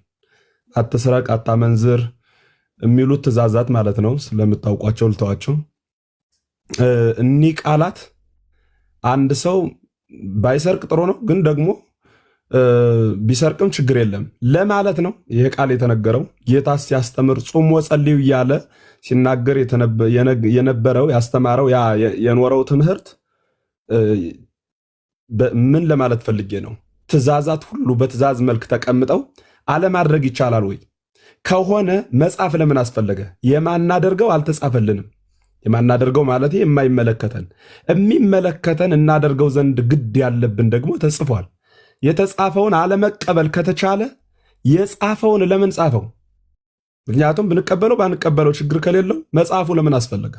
አትስረቅ፣ አታመንዝር የሚሉት ትእዛዛት ማለት ነው። ስለምታውቋቸው ልተዋቸው። እኒህ ቃላት አንድ ሰው ባይሰርቅ ጥሩ ነው፣ ግን ደግሞ ቢሰርቅም ችግር የለም ለማለት ነው ይሄ ቃል የተነገረው። ጌታ ሲያስተምር ጹሙ ወጸልዩ እያለ ሲናገር የነበረው ያስተማረው ያ የኖረው ትምህርት ምን ለማለት ፈልጌ ነው? ትእዛዛት ሁሉ በትእዛዝ መልክ ተቀምጠው አለማድረግ ይቻላል ወይ? ከሆነ መጻፍ ለምን አስፈለገ? የማናደርገው አልተጻፈልንም። የማናደርገው ማለት የማይመለከተን የሚመለከተን እናደርገው ዘንድ ግድ ያለብን ደግሞ ተጽፏል። የተጻፈውን አለመቀበል ከተቻለ የጻፈውን ለምን ጻፈው? ምክንያቱም ብንቀበለው ባንቀበለው ችግር ከሌለው መጽሐፉ ለምን አስፈለገ?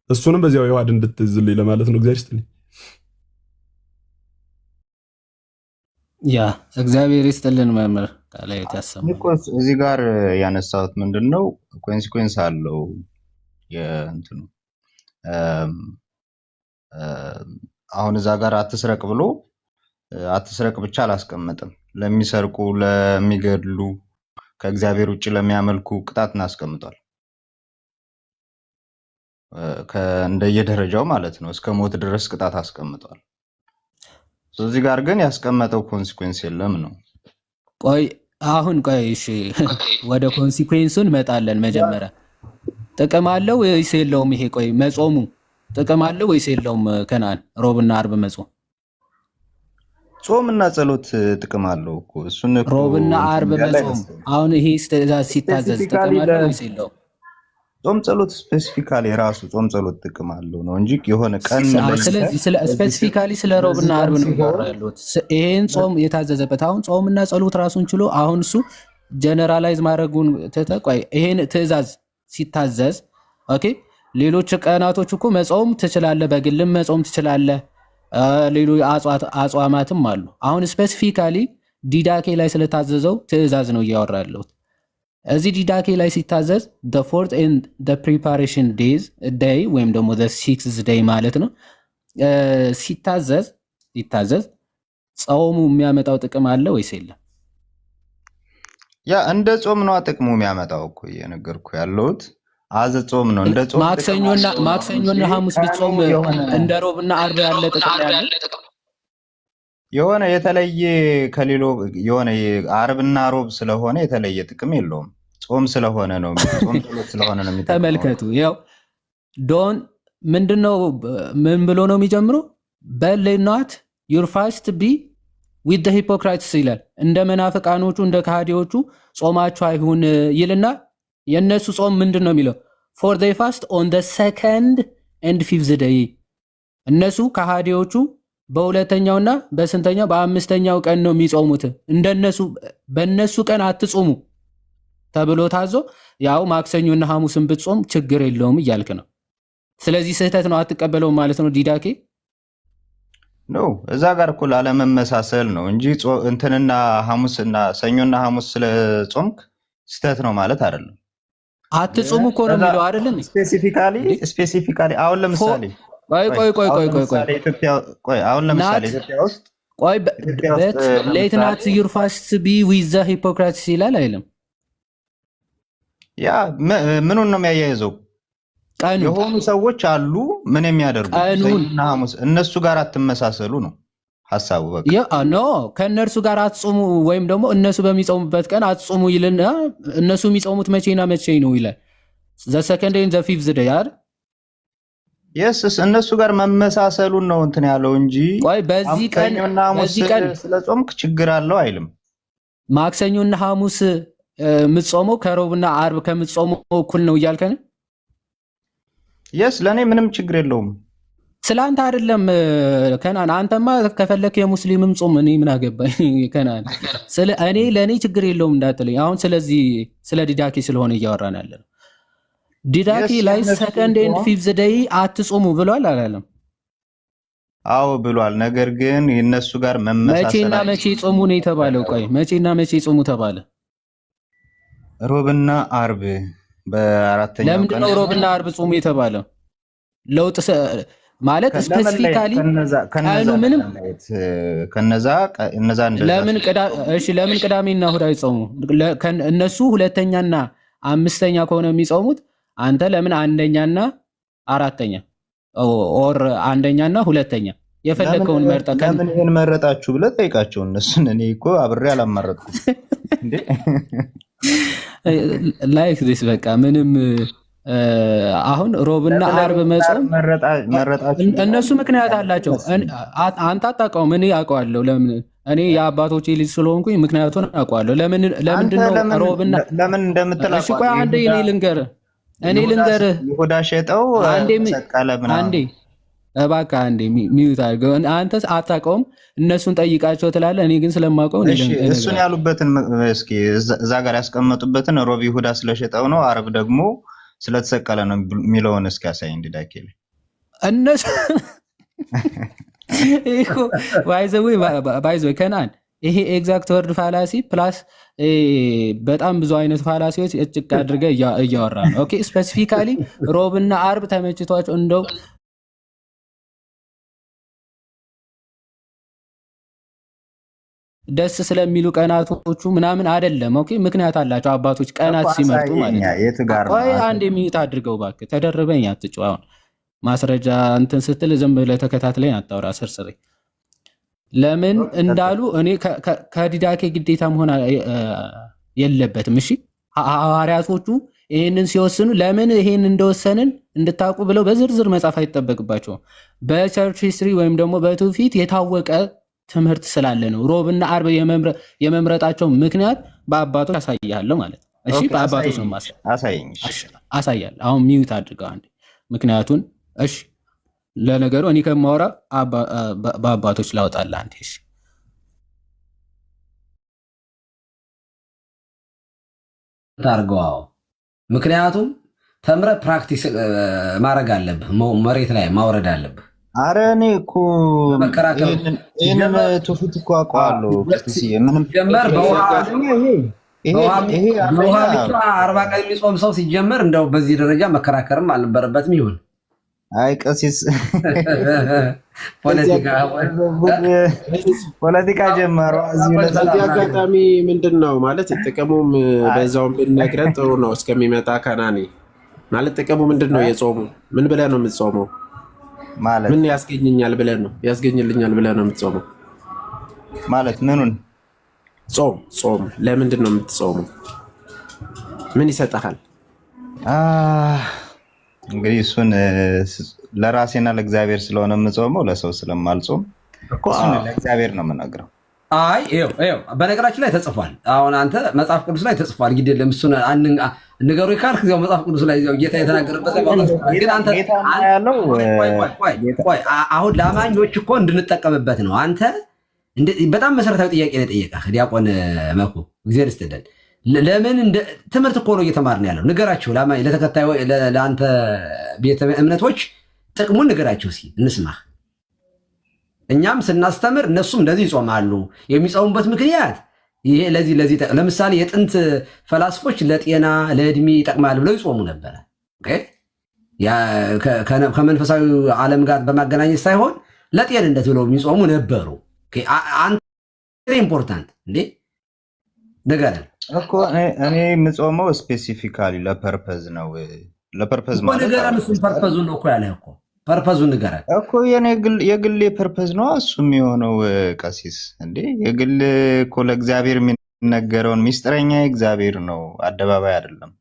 እሱንም በዚያው ይዋድ እንድትዝልኝ ለማለት ነው። እግዚአብሔር ይስጥልኝ። ያ እግዚአብሔር ይስጥልን መምህር ቃል ያሰማል። እዚህ ጋር ያነሳሁት ምንድነው ኮንሲኩዌንስ አለው የእንትኑ አሁን እዛ ጋር አትስረቅ ብሎ አትስረቅ ብቻ አላስቀምጥም። ለሚሰርቁ፣ ለሚገድሉ፣ ከእግዚአብሔር ውጭ ለሚያመልኩ ቅጣት እናስቀምጧል። እንደየደረጃው ማለት ነው። እስከ ሞት ድረስ ቅጣት አስቀምጧል። እዚህ ጋር ግን ያስቀመጠው ኮንሲኩዌንስ የለም ነው። ቆይ እሺ፣ ወደ ኮንሲኩዌንሱን እንመጣለን። መጀመሪያ ጥቅም አለው ወይስ የለውም? ይሄ ቆይ መጾሙ ጥቅም አለው ወይስ የለውም? ከነአን ሮብና አርብ መጾም፣ ጾምና ጸሎት ጥቅም አለው እኮ እሱን እኮ ሮብና አርብ መጾም። አሁን ይሄ ሲታዘዝ ጥቅም አለው ወይስ የለውም? ጾም ጸሎት ስፔሲፊካሊ ራሱ ጾም ጸሎት ጥቅም አለው ነው እንጂ የሆነ ቀን ስለዚህ ስፔሲፊካሊ ስለ ሮብና አርብ ነው ያወራሉት። ይሄን ጾም የታዘዘበት አሁን ጾምና ጸሎት ራሱን ችሎ አሁን እሱ ጀነራላይዝ ማድረጉን ተጠቋይ ይሄን ትእዛዝ ሲታዘዝ ኦኬ፣ ሌሎች ቀናቶች እኮ መጾም ትችላለህ፣ በግልም መጾም ትችላለህ፣ ሌሎች አጽዋማትም አሉ። አሁን ስፔሲፊካሊ ዲዳኬ ላይ ስለታዘዘው ትእዛዝ ነው እያወራለሁት። እዚህ ዲዳኬ ላይ ሲታዘዝ the fourth and the preparation days day ወይም ደግሞ the sixth day ማለት ነው። ሲታዘዝ ጾሙ የሚያመጣው ጥቅም አለ ወይስ የለም? ያ እንደ ጾም ነው ጥቅሙ የሚያመጣው እኮ እየነገርኩ ያለሁት አዘ ጾም ነው። እንደ ጾም ማክሰኞና ሐሙስ ብጾም እንደ ሮብና አርብ ያለ ጥቅም ያለ የሆነ የተለየ ከሌሎ የሆነ አርብና ሮብ ስለሆነ የተለየ ጥቅም የለውም። ጾም ስለሆነ ነው። ጾም ስለሆነ ነው የሚጠቅመው። ተመልከቱ፣ ያው ዶን ምንድነው ምን ብሎ ነው የሚጀምረው? but let not your fast be with the hypocrites ይላል። እንደ መናፍቃኖቹ እንደ ከሃዲዎቹ ጾማችሁ አይሁን ይልና የነሱ ጾም ምንድነው የሚለው? for they fast on the second and fifth day። እነሱ ከሃዲዎቹ በሁለተኛውና በስንተኛው በአምስተኛው ቀን ነው የሚጾሙት። እንደነሱ በእነሱ ቀን አትጾሙ ተብሎ ታዞ ያው ማክሰኞና ሐሙስን ብትጾም ችግር የለውም እያልክ ነው። ስለዚህ ስህተት ነው አትቀበለውም ማለት ነው ዲዳኬ ነው። እዛ ጋር እኮ ላለመመሳሰል ነው እንጂ እንትንና ሐሙስና ሰኞና ሐሙስ ስለጾምክ ስህተት ነው ማለት አይደለም። አትጾሙ እኮ ነው የሚለው አይደለም። ስፔሲፊካሊ አሁን ለምሳሌ ቆይ አሁን ለምሳሌ ኢትዮጵያ ውስጥ but let not your fast be with the hypocrites ይላል አይልም? ያ ምኑን ነው የሚያያይዘው? ቀኑ የሆኑ ሰዎች አሉ ምን የሚያደርጉ ሰኞና ሐሙስ እነሱ ጋር አትመሳሰሉ ነው ሐሳቡ። በቃ ያ ኖ ከነርሱ ጋር አትጾሙ ወይም ደግሞ እነሱ በሚጾሙበት ቀን አትጾሙ ይልና እነሱ የሚጾሙት መቼና መቼ ነው ይላል? the second and the fifth day አይደል? የስ እነሱ ጋር መመሳሰሉን ነው እንትን ያለው እንጂ ቆይ በዚህ ቀን ስለጾምክ ችግር አለው አይልም። ማክሰኞና ሐሙስ የምትጾመው ከሮብና አርብ ከምትጾመው እኩል ነው እያልከን? የስ ለእኔ ምንም ችግር የለውም። ስላንተ አይደለም ከናን። አንተማ ከፈለክ የሙስሊምም ጾም፣ እኔ ምን አገባኝ ከናን። እኔ ለእኔ ችግር የለውም እንዳትለኝ። አሁን ስለዚህ ስለ ዲዳኬ ስለሆነ እያወራን ያለ ነው። ዲዳኬ ላይ ሰከንድ ኤንድ ፊፍዝ ደይ አትጾሙ ብሏል አላለም? አዎ ብሏል። ነገር ግን የነሱ ጋር መመሳሰል መቼና መቼ ጾሙ ነው የተባለው? ቆይ መቼና መቼ ጾሙ ተባለ? ሮብና አርብ በአራተኛው ቀን። ለምንድን ነው ሮብና አርብ ጾሙ የተባለው? ለውጥ ማለት ስፔሲፊካሊ ቀኑ ምንም ከነዛ ለምን ቅዳሜና እሑድ አይጾሙ? እነሱ ሁለተኛና አምስተኛ ከሆነ የሚጾሙት አንተ ለምን አንደኛና አራተኛ ኦር አንደኛና ሁለተኛ የፈለከውን መርጠህ ለምን ይሄን መረጣችሁ ብለህ ጠይቃቸው እነሱን። እኔ እኮ አብሬ አላመረጥኩም እንዴ ላይክ ዲስ በቃ ምንም አሁን ሮብና አርብ መጾም መረጣችሁ እነሱ ምክንያት አላቸው። አንተ አታውቀውም፣ እኔ አውቀዋለሁ። ለምን እኔ የአባቶቼ ልጅ ስለሆንኩኝ ምክንያቱን አውቀዋለሁ። ለምንድን ነው ሮብና ለምን እንደምትላቀው? እሺ ቆይ አንዴ እኔ ልንገርህ ይሁዳ ሸጠው ሰቀለ ምናምን። አንዴ እባክህ አንዴ ሚዩት አድርገው። አንተስ አታውቀውም፣ እነሱን ጠይቃቸው ትላለህ። እኔ ግን ስለማውቀው እሱን ያሉበትን እስኪ እዛ ጋር ያስቀመጡበትን ሮብ ይሁዳ ስለሸጠው ነው፣ አርብ ደግሞ ስለተሰቀለ ነው የሚለውን እስኪ ያሳይ እንዲዳኬ እነሱ እኮ ባይዘው ከናን ይሄ ኤግዛክት ወርድ ፋላሲ ፕላስ በጣም ብዙ አይነት ፋላሲዎች እጭቅ አድርገህ እያወራ ነው። ኦኬ ስፔሲፊካሊ ሮብና አርብ ተመችቷቸው እንደው ደስ ስለሚሉ ቀናቶቹ ምናምን አይደለም። ኦኬ ምክንያት አላቸው አባቶች ቀናት ሲመርጡ ማለት ነው። ቆይ አንድ የሚዩት አድርገው እባክህ፣ ተደርበኝ አትጫው። አሁን ማስረጃ እንትን ስትል ዝም ብለህ ተከታትለኝ አታውራ ስርስሬ። ለምን እንዳሉ እኔ ከዲዳኬ ግዴታ መሆን የለበትም። እሺ ሐዋርያቶቹ ይህንን ሲወስኑ ለምን ይሄን እንደወሰንን እንድታውቁ ብለው በዝርዝር መጻፍ አይጠበቅባቸውም። በቸርች ሂስትሪ ወይም ደግሞ በትውፊት የታወቀ ትምህርት ስላለ ነው። ሮብና አርብ የመምረጣቸው ምክንያት በአባቶች አሳያለሁ ማለት ነው። እሺ በአባቶች ነው አሳያለሁ። አሁን ሚዩት አድርገው አንዴ ምክንያቱን። እሺ ለነገሩ እኔ ከማወራ በአባቶች ላውጣልህ አንዴ። እሺ ታርገው። ምክንያቱም ተምረህ ፕራክቲስ ማድረግ አለብህ፣ መሬት ላይ ማውረድ አለብህ። አረ እኔ እኮ ይሄንን ትውፊት እኮ አውቀዋለሁ። ምንም ጀመር በውሃ ብቻ 40 ቀን የሚጾም ሰው ሲጀመር እንደው በዚህ ደረጃ መከራከርም አልነበረበትም። ይሁን አይ ቀሲስ ፖለቲካ ጀመሩ። በዚህ አጋጣሚ ምንድን ነው ማለት ጥቅሙም በዛውም ብንነግረን ጥሩ ነው። እስከሚመጣ ከናኒ ማለት ጥቅሙ ምንድን ነው? የጾሙ ምን ብለህ ነው የምትጾመው? ማለት ምን ያስገኘኛል ብለህ ነው ያስገኝልኛል ብለህ ነው የምትጾመው? ማለት ምኑን ጾም ለምንድን ነው የምትጾመው? ምን ይሰጥሃል? እንግዲህ እሱን ለራሴና ለእግዚአብሔር ስለሆነ የምጾመው ለሰው ስለማልጾም እሱን ለእግዚአብሔር ነው የምነግረው። አይ ይኸው በነገራችን ላይ ተጽፏል። አሁን አንተ መጽሐፍ ቅዱስ ላይ ተጽፏል። ግድ የለም እሱን ንገሩ ካልክ እዚያው መጽሐፍ ቅዱስ ላይ እዚያው ጌታ የተናገረበት ግን አንተ ያለው አሁን ለአማኞች እኮ እንድንጠቀምበት ነው። አንተ በጣም መሰረታዊ ጥያቄ ነው የጠየቀህ ዲያቆን መኩ እግዚአብሔር ይስጥልን። ለምን ትምህርት እኮ ነው እየተማርን ያለው። ንገራቸው ለተከታዩ ለአንተ ቤተ እምነቶች ጥቅሙን ንገራቸው እስኪ እንስማህ። እኛም ስናስተምር እነሱም እንደዚህ ይጾማሉ። የሚጾሙበት ምክንያት ይሄ ለዚህ ለምሳሌ የጥንት ፈላስፎች ለጤና ለእድሜ ይጠቅማል ብለው ይጾሙ ነበረ። ከመንፈሳዊ ዓለም ጋር በማገናኘት ሳይሆን ለጤንነት ብለው የሚጾሙ ነበሩ። ኢምፖርታንት እንዴ ንገረን እኮ እኔ የምጾመው ስፔሲፊካሊ ለፐርፐዝ ነው። ለፐርፐዝ ማለት ንገረን። እሱን ፐርፐዙን ነው እኮ ያለህ እኮ ፐርፐዙን ንገረን እኮ የግል ፐርፐዝ ነው እሱ የሚሆነው። ቀሲስ እንዴ የግል እኮ ለእግዚአብሔር የሚነገረውን ሚስጥረኛ እግዚአብሔር ነው፣ አደባባይ አይደለም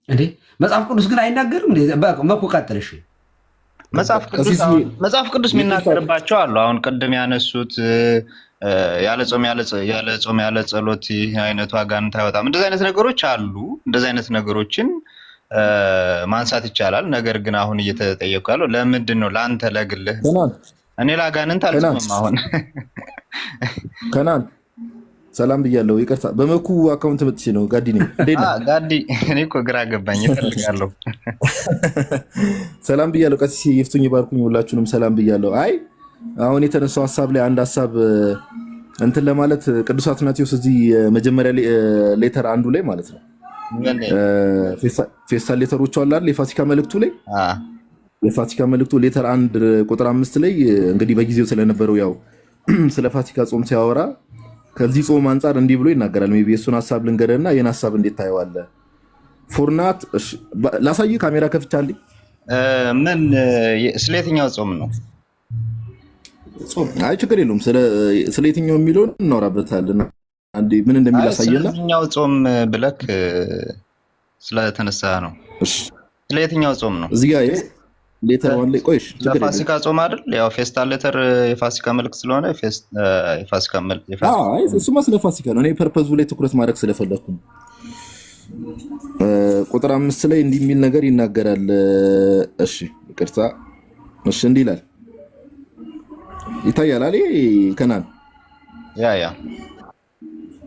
እንዴ። መጽሐፍ ቅዱስ ግን አይናገርም እንዴ? መኩ ቀጥልሽ። መጽሐፍ ቅዱስ የሚናገርባቸው አሉ። አሁን ቅድም ያነሱት ያለ ጾም ያለ ጸሎት ይህ አይነቱ አጋንንት አይወጣም። እንደዚህ አይነት ነገሮች አሉ። እንደዚህ አይነት ነገሮችን ማንሳት ይቻላል። ነገር ግን አሁን እየተጠየቁ ያለው ለምንድን ነው ለአንተ ለግልህ? እኔ ለአጋንንት አልጾምም። አሁን ከናን ሰላም ብያለሁ። ይቅርታ በመኩ አካውንት መጥቼ ነው። ጋዲ ነኝ። ጋዲ እኔ እኮ ግራ ገባኝ። እፈልጋለሁ። ሰላም ብያለሁ። ቀሲስ ይፍቱኝ ባርኩኝ። ሁላችሁንም ሰላም ብያለሁ። አይ አሁን የተነሳው ሀሳብ ላይ አንድ ሀሳብ እንትን ለማለት ቅዱስ አትናቴዎስ እዚህ መጀመሪያ ሌተር አንዱ ላይ ማለት ነው ፌስታል ሌተሮቹ አለ አይደል? የፋሲካ መልእክቱ ላይ የፋሲካ መልእክቱ ሌተር 1 ቁጥር 5 ላይ እንግዲህ በጊዜው ስለነበረው ያው ስለ ፋሲካ ጾም ሲያወራ ከዚህ ጾም አንጻር እንዲህ ብሎ ይናገራል። ሜቢ እሱን ሀሳብ ልንገርህና ይሄን ሀሳብ እንዴት ታየዋለህ? ፎርናት ላሳይ ካሜራ ከፍቻለሁ። ምን ስለ የትኛው ጾም ነው? አይ ችግር የለውም። ስለ የትኛው የሚለውን እናወራበታለን። አንዴ ምን እንደሚል አሳየና ስለየትኛው ጾም ብለክ ስለተነሳ ነው። እሺ ስለ የትኛው ጾም ነው? እዚህ ጋር ሌተር ዋን ላይ ቆይሽ የፋሲካ ጾም አይደል? ያው ፌስታል ሌተር የፋሲካ መልክ ስለሆነ የፋሲካ መልክ አይ እሱማ ስለ ፋሲካ ነው። እኔ ፐርፐዙ ላይ ትኩረት ማድረግ ስለፈለኩ ነው። ቁጥር 5 ላይ እንዲህ የሚል ነገር ይናገራል። እሺ ይቅርታ። እሺ እንዲህ ይላል ይታያል አለ ከናን ያ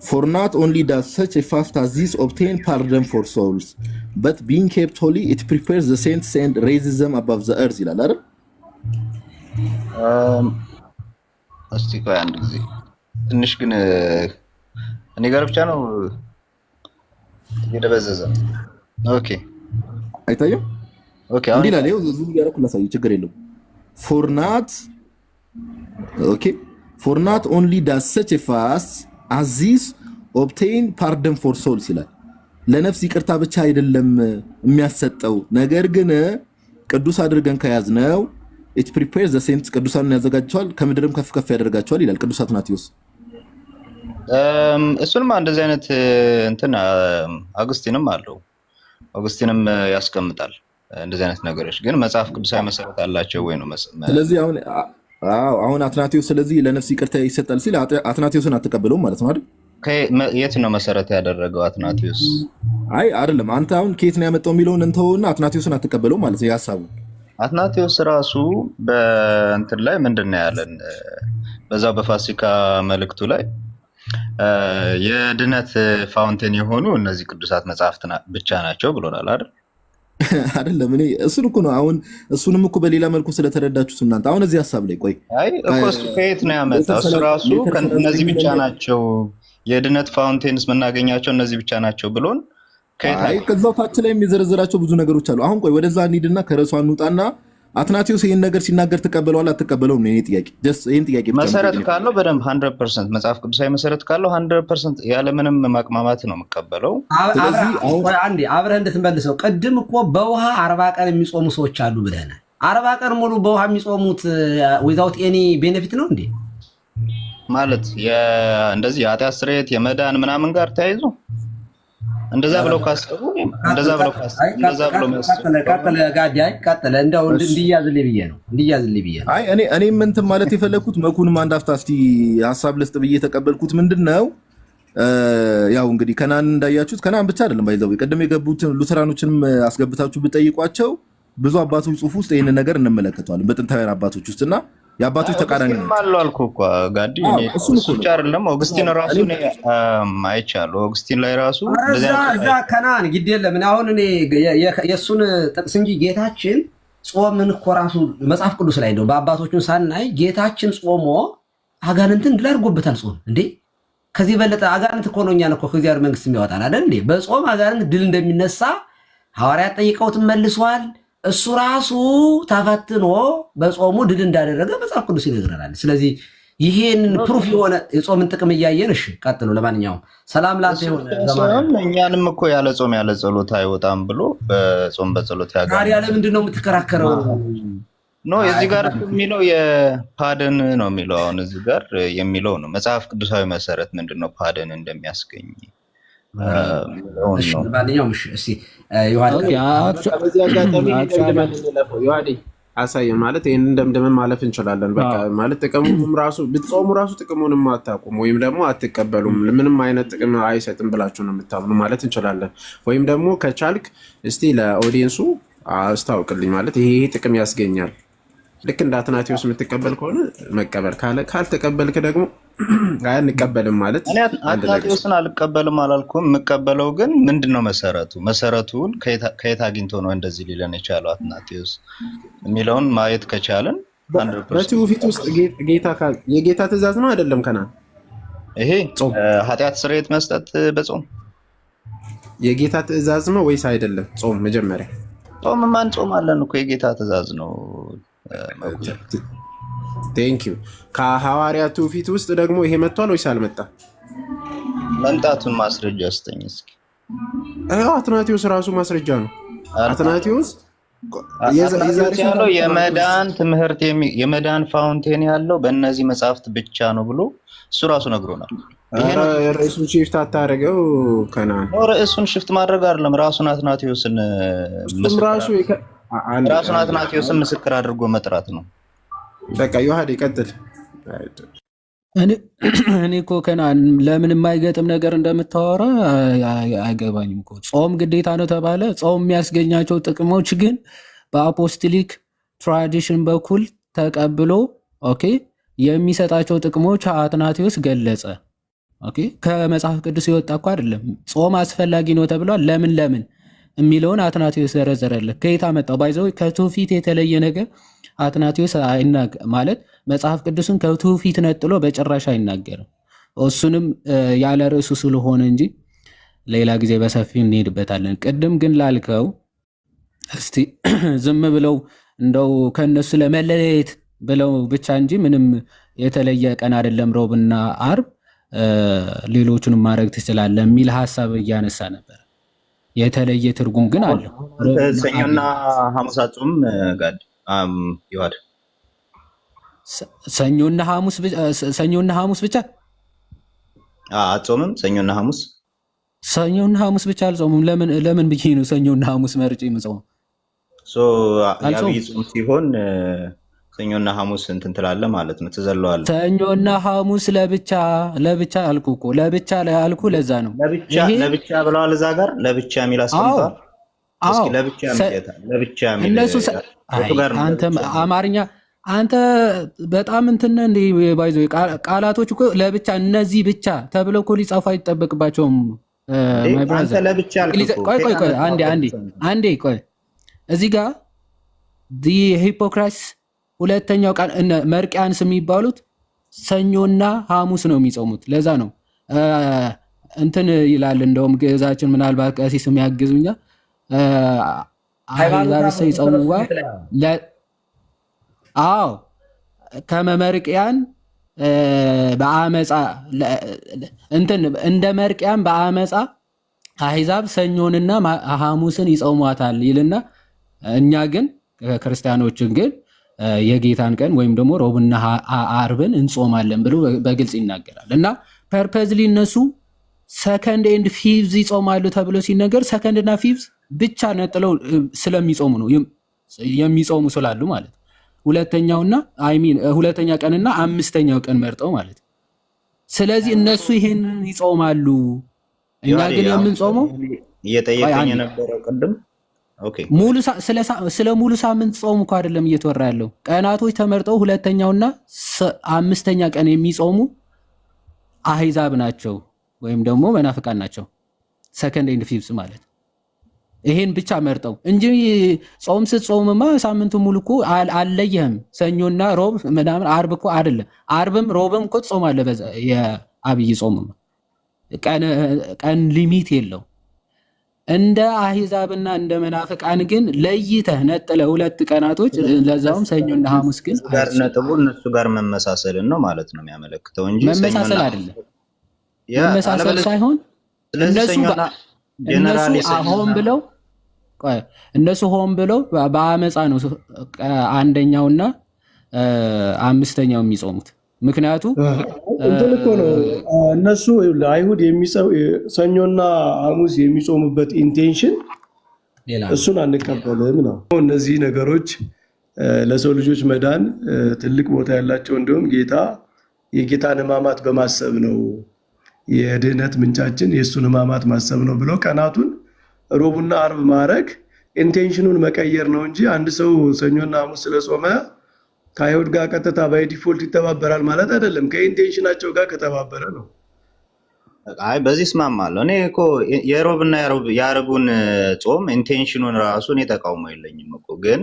For not only does such a fast as this obtain pardon for souls, but being kept holy, it prepares the saints and raises them above the earth. ይላል አይደል? እስቲ ቆይ አንድ ጊዜ ትንሽ ግን እኔ ጋር ብቻ ነው የደበዘዘ። ኦኬ አይታየም? ኦኬ እንዲህ ይላል። ይኸው ዙም ያደረኩ ላሳይ፣ ችግር የለውም። For not only does such a fast as this obtain pardon for souls ይላል። ለነፍስ ይቅርታ ብቻ አይደለም የሚያሰጠው፣ ነገር ግን ቅዱስ አድርገን ከያዝነው it prepares the saints ቅዱሳንን ያዘጋጃቸዋል ከምድርም ከፍ ከፍ ያደርጋቸዋል ይላል ቅዱስ አትናቴዎስ። እሱንም እንደዚህ አይነት እንትን አውግስቲንም አለው። አውግስቲንም ያስቀምጣል እንደዚህ አይነት ነገሮች። ግን መጽሐፍ ቅዱሳዊ መሰረት አላቸው ወይ ነው? ስለዚህ አሁን አትናቴዎስ ስለዚህ ለነፍስ ይቅርታ ይሰጣል ሲል አትናቴዎስን አትቀበለውም ማለት ነው አይደል? የት ነው መሰረት ያደረገው አትናቴዎስ? አይ አይደለም፣ አንተ አሁን ከየት ነው ያመጣው የሚለውን እንተውና አትናቴዎስን አትቀበለውም ማለት ነው የሐሳቡ። አትናቴዎስ ራሱ በእንትን ላይ ምንድነው ያለን? በዛው በፋሲካ መልእክቱ ላይ የድነት ፋውንቴን የሆኑ እነዚህ ቅዱሳት መጽሐፍት ብቻ ናቸው ብሎናል አይደል? አይደለም እኔ እሱን እኮ ነው አሁን እሱንም እኮ በሌላ መልኩ ስለተረዳችሁት እናንተ አሁን እዚህ ሐሳብ ላይ ቆይ አይ እኮ እሱ ከየት ነው ያመጣው? እሱ ራሱ እነዚህ ብቻ ናቸው የድነት ፋውንቴንስ የምናገኛቸው እነዚህ ብቻ ናቸው ብሎን አይ ከዛው ታች ላይ የሚዘረዝራቸው ብዙ ነገሮች አሉ። አሁን ቆይ ወደዛ እንሂድና ከረሷ እንውጣና አትናቴዎስ ይሄን ነገር ሲናገር ትቀበለዋል አትቀበለውም ነው የኔ ጥያቄ። ጀስት ይሄን ጥያቄ መሰረት ካለው በደንብ 100% መጽሐፍ ቅዱሳዊ መሰረት ካለው 100% ያለ ምንም ማቅማማት ነው የምቀበለው። ስለዚህ አንዴ አብረህ እንድትመልሰው ቅድም እኮ በውሃ 40 ቀን የሚጾሙ ሰዎች አሉ ብለናል። 40 ቀን ሙሉ በውሃ የሚጾሙት ዊዛውት ኤኒ ቤኔፊት ነው እንዴ? ማለት እንደዚህ የኃጢአት ስርየት የመዳን ምናምን ጋር ተያይዞ እንደዛ ብለው ካስቡ እንደዛ ብለው ቀጥለ ጋዲ ቀጥለ እንደው እንዲያዝልኝ ብዬ ነው አይ እኔ እንትን ማለት የፈለኩት መኩንም አንድ አፍታ እስቲ ሐሳብ ልስጥ ብዬ የተቀበልኩት ምንድነው ያው እንግዲህ ከናን እንዳያችሁት ከናን ብቻ አይደለም ባይዘው ቀደም የገቡት ሉተራኖችንም አስገብታችሁ ብትጠይቋቸው ብዙ አባቶች ጽሑፍ ውስጥ ይሄን ነገር እንመለከተዋለን በጥንታውያን አባቶች ውስጥና የአባቶች ተቃራኒ ነው ማለት አልኩ እኮ ጋዲ እሱ ብቻ አይደለም ኦግስቲን ራሱ ነው አይቻለሁ። ኦግስቲን ላይ ራሱ እዛ ከናን ግድ የለም አሁን እኔ የሱን ጥቅስ እንጂ ጌታችን ጾምን እኮ ራሱ መጽሐፍ ቅዱስ ላይ ነው በአባቶቹን ሳናይ ጌታችን ጾሞ አጋንንትን ድል አድርጎበታል። ጾም እንዴ ከዚህ በለጠ አጋንንት እኮ ነው እኛን እኮ ከእግዚአብሔር መንግስት የሚያወጣን አይደል እንዴ? በጾም አጋንንት ድል እንደሚነሳ ሐዋርያት ጠይቀውት መልሷል። እሱ ራሱ ተፈትኖ በጾሙ ድል እንዳደረገ መጽሐፍ ቅዱስ ይነግረናል። ስለዚህ ይሄንን ፕሩፍ የሆነ የጾምን ጥቅም እያየን እሺ ቀጥሉ። ለማንኛውም ሰላም ላንተ ይሁን። እኛንም እኮ ያለ ጾም ያለ ጸሎት አይወጣም ብሎ በጾም በጸሎት ያጋር ታዲያ ለምንድን ነው የምትከራከረው? ኖ እዚህ ጋር የሚለው የፓደን ነው የሚለው አሁን እዚህ ጋር የሚለው ነው መጽሐፍ ቅዱሳዊ መሰረት ምንድነው ፓደን እንደሚያስገኝ ማንኛውም እሺ ዮሐንስ አሳየን ማለት ይሄን እንደምደም ማለፍ እንችላለን። በቃ ማለት ጥቅሙም ራሱ ብትጾሙ ራሱ ጥቅሙንም አታውቁም ወይም ደግሞ አትቀበሉም፣ ምንም አይነት ጥቅም አይሰጥም ብላችሁ ነው የምታምኑ ማለት እንችላለን። ወይም ደግሞ ከቻልክ እስቲ ለኦዲየንሱ አስታውቅልኝ ማለት ይሄ ጥቅም ያስገኛል። ልክ እንደ አትናቴዎስ የምትቀበል ከሆነ መቀበል፣ ካልተቀበልክ ደግሞ አንቀበልም ማለት። እኔ አትናቴዎስን አልቀበልም አላልኩም። የምቀበለው ግን ምንድነው መሰረቱን ከየት አግኝቶ ነው እንደዚህ ሊለን የቻለው አትናቴዎስ የሚለውን ማየት ከቻለን በትውፊት ውስጥ የጌታ ትእዛዝ ነው አይደለም? ከና ይሄ ኃጢአት ስርየት መስጠት በጾም የጌታ ትእዛዝ ነው ወይስ አይደለም? ጾም መጀመሪያ ጾም ማን ጾማለን እኮ የጌታ ትእዛዝ ነው። ቴንክ ዩ። ከሐዋርያቱ ፊት ውስጥ ደግሞ ይሄ መጥቷል ወይስ አልመጣም? መምጣቱን ማስረጃ ስጠኝ እስኪ። አትናቴዎስ ራሱ ማስረጃ ነው። አትናቴዎስ ያለው የመዳን ትምህርት የመዳን ፋውንቴን ያለው በእነዚህ መጽሐፍት ብቻ ነው ብሎ እሱ ራሱ ነግሮናል። ርዕሱን ሽፍት አታደርገው ከናን። ርዕሱን ሽፍት ማድረግ አይደለም፣ ራሱን አትናቴዎስን ምስክር አድርጎ መጥራት ነው። በቃ ዮሐድ ይቀጥል። እኔ እኮ ከናን ለምን የማይገጥም ነገር እንደምታወራ አይገባኝም እኮ። ጾም ግዴታ ነው ተባለ። ጾም የሚያስገኛቸው ጥቅሞች ግን በአፖስቶሊክ ትራዲሽን በኩል ተቀብሎ ኦኬ የሚሰጣቸው ጥቅሞች አትናቴዎስ ገለጸ። ኦኬ ከመጽሐፍ ቅዱስ የወጣ እኮ አይደለም። ጾም አስፈላጊ ነው ተብሏል። ለምን የሚለውን አትናቴዎስ ዘረዘረለት። ከየት አመጣው? ባይዘው ከትውፊት የተለየ ነገር አትናቴዎስ ማለት መጽሐፍ ቅዱስን ከትውፊት ነጥሎ በጭራሽ አይናገርም። እሱንም ያለ ርዕሱ ስለሆነ እንጂ ሌላ ጊዜ በሰፊው እንሄድበታለን። ቅድም ግን ላልከው እስቲ ዝም ብለው እንደው ከነሱ ለመለየት ብለው ብቻ እንጂ ምንም የተለየ ቀን አይደለም ሮብና አርብ፣ ሌሎቹንም ማድረግ ትችላለህ የሚል ሀሳብ እያነሳ ነበር። የተለየ ትርጉም ግን አለው። ሰኞና ሐሙስ አጾም ጋድ ይዋድ ሰኞና ሐሙስ ብቻ አጾምም። ሰኞና ሐሙስ ብቻ አልጾምም። ለምን ብዬ ነው ሰኞና ሐሙስ መርጬ የምጾመው? የአብይ ጾም ሲሆን ሰኞና ሐሙስ እንትን ትላለህ ማለት ነው፣ ትዘለዋለህ። ሰኞና ሐሙስ ለብቻ አልኩ እኮ ለብቻ አልኩ። ለዛ ነው ለብቻ ብለዋል። እዛ ጋር ለብቻ የሚል አስቀምጠዋል። እስኪ ለብቻ እነሱ አንተ አማርኛ አንተ በጣም እንትን እንደ ባይዞ ቃላቶች እኮ ለብቻ እነዚህ ብቻ ተብለው እኮ ሊጻፉ አይጠበቅባቸውም። ማይ ብራዘር ቆይ አንዴ ቆይ እዚህ ጋር ዲ ሂፖክራሲ ሁለተኛው ቃል መርቂያንስ የሚባሉት ሰኞና ሐሙስ ነው የሚጾሙት። ለዛ ነው እንትን ይላል። እንደውም ግዕዛችን ምናልባት ቀሲስ የሚያግዙኛ አይዛብሰ ይጾሙዋ አዎ ከመመርቂያን በአመፃ እንትን እንደ መርቂያን በአመፃ አሕዛብ ሰኞንና ሐሙስን ይጾሟታል ይልና እኛ ግን ክርስቲያኖችን ግን የጌታን ቀን ወይም ደግሞ ሮብና አርብን እንጾማለን ብሎ በግልጽ ይናገራል። እና ፐርፐዝሊ እነሱ ሰከንድ ኤንድ ፊፍዝ ይጾማሉ ተብሎ ሲነገር ሰከንድ እና ፊፍዝ ብቻ ነጥለው ስለሚጾሙ ነው የሚጾሙ ስላሉ ማለት ነው። ሁለተኛ ቀንና አምስተኛው ቀን መርጠው ማለት ነው። ስለዚህ እነሱ ይሄንን ይጾማሉ፣ እኛ ግን የምንጾመው እየጠየቀኝ የነበረው ቅድም ስለ ሙሉ ሳምንት ጾም እኮ አይደለም እየተወራ ያለው። ቀናቶች ተመርጠው ሁለተኛውና አምስተኛ ቀን የሚጾሙ አሕዛብ ናቸው ወይም ደግሞ መናፍቃን ናቸው። ሰከንድ ኤንድ ፊፍዝ ማለት ይሄን ብቻ መርጠው እንጂ ጾም ስትጾምማ ሳምንቱ ሙሉ እኮ አልለየህም። ሰኞና ሮብ ምናምን አርብ እኮ አይደለም። አርብም ሮብም እኮ ትጾማለህ። በዛ የአብይ ጾምማ ቀን ሊሚት የለው። እንደ አሕዛብና እንደ መናፍቃን ግን ለይተህ ነጥለህ ሁለት ቀናቶች ለዛውም ሰኞና ሐሙስ ግን ጋር ነጥቡ እነሱ ጋር መመሳሰልን ነው ማለት ነው የሚያመለክተው እንጂ መመሳሰል አይደለም። መመሳሰል ሳይሆን እነሱ ሆን ብለው በአመፃ ነው አንደኛውና አምስተኛው የሚጾሙት። ምክንያቱ እንትን እኮ ነው እነሱ ለአይሁድ ሰኞና ሐሙስ የሚጾሙበት ኢንቴንሽን እሱን አንቀበልም ነው። እነዚህ ነገሮች ለሰው ልጆች መዳን ትልቅ ቦታ ያላቸው እንዲሁም የጌታን ሕማማት በማሰብ ነው የድህነት ምንጫችን የእሱን ሕማማት ማሰብ ነው ብለው ቀናቱን ሮቡና አርብ ማድረግ ኢንቴንሽኑን መቀየር ነው እንጂ አንድ ሰው ሰኞና ሐሙስ ስለጾመ ከአይሁድ ጋር ቀጥታ ባይ ዲፎልት ይተባበራል ማለት አይደለም። ከኢንቴንሽናቸው ጋር ከተባበረ ነው። አይ በዚህ እስማማለሁ። እኔ እኮ የሮብና የአርቡን ጾም ኢንቴንሽኑን ራሱ እኔ ተቃውሞ የለኝም እኮ ግን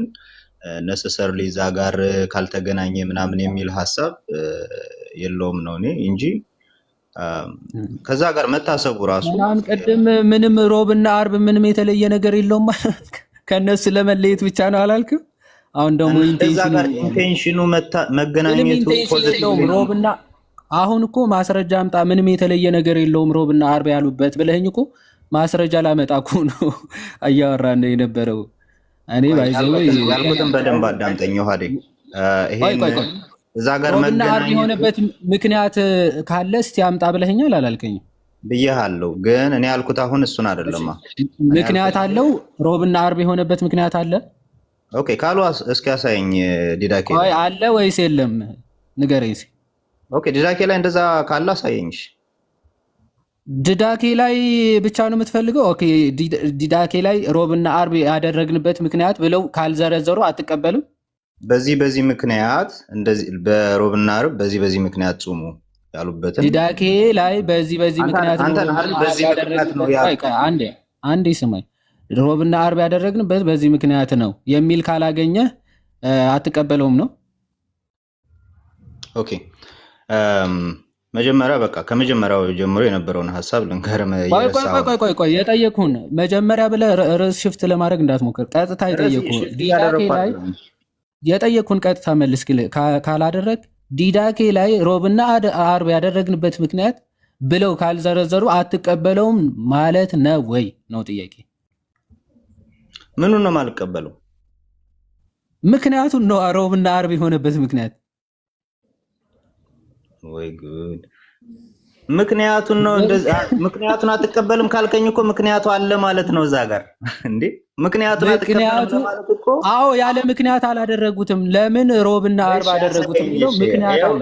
ነሰሰርሊ እዛ ጋር ካልተገናኘ ምናምን የሚል ሀሳብ የለውም ነው እኔ እንጂ ከዛ ጋር መታሰቡ ራሱ አሁን ቅድም ምንም ሮብና አርብ ምንም የተለየ ነገር የለውም ከነሱ ለመለየት ብቻ ነው አላልክም? አሁን ደግሞ ኢንቴንሽኑ መገናኘቱ ፖዚቲቭ ሮብና አሁን እኮ ማስረጃ አምጣ ምንም የተለየ ነገር የለውም ሮብና አርብ ያሉበት ብለህኝ እኮ ማስረጃ ላመጣ እኮ ነው እያወራን የነበረው። እኔ ባይዘው ያልኩትን በደንብ አዳምጠኝ ሆዴ ይሄን እዛ ጋር ሮብና አርብ የሆነበት ምክንያት ካለ እስቲ አምጣ ብለህኛል አላልከኝም? ብዬሃለሁ ግን እኔ ያልኩት አሁን እሱን አይደለማ። ምክንያት አለው ሮብና አርብ የሆነበት ምክንያት አለ። ኦኬ ካሉ እስኪ ያሳየኝ ዲዳኬ ወይ አለ ወይስ የለም ንገረኝ እስኪ። ኦኬ ዲዳኬ ላይ እንደዛ ካለ አሳየኝ። ዲዳኬ ላይ ብቻ ነው የምትፈልገው? ኦኬ ዲዳኬ ላይ ሮብና አርብ ያደረግንበት ምክንያት ብለው ካልዘረዘሩ አትቀበልም? በዚህ ምክንያት እንደዚህ በሮብና አርብ በዚህ ምክንያት ጾሙ ያሉበትን ዲዳኬ ላይ በዚህ ምክንያት ነው አንዴ ስማኝ። ሮብና አርብ ያደረግንበት በዚህ ምክንያት ነው የሚል ካላገኘ አትቀበለውም ነው። ኦኬ መጀመሪያ በቃ ከመጀመሪያው ጀምሮ የነበረውን ሐሳብ ልንገርም። ቆይ የጠየኩህን መጀመሪያ ብለህ ርዕስ ሽፍት ለማድረግ እንዳትሞክር። ቀጥታ የጠየኩህን ቀጥታ መልስ ካላደረግ ዲዳኬ ላይ ሮብና አርብ ያደረግንበት ምክንያት ብለው ካልዘረዘሩ አትቀበለውም ማለት ነው ወይ ነው ጥያቄ። ምኑን ነው የማልቀበለው? ምክንያቱን ነው ሮብና አርብ የሆነበት ምክንያት። ወይ ጉድ! ምክንያቱን ነው እንደዛ። ምክንያቱን አትቀበልም ካልከኝ እኮ ምክንያቱ አለ ማለት ነው እዛ ጋር እንዴ። ምክንያቱን አትቀበልም ማለት እኮ አዎ፣ ያለ ምክንያት አላደረጉትም። ለምን ሮብና አርብ አደረጉት የሚለው ምክንያት አለ።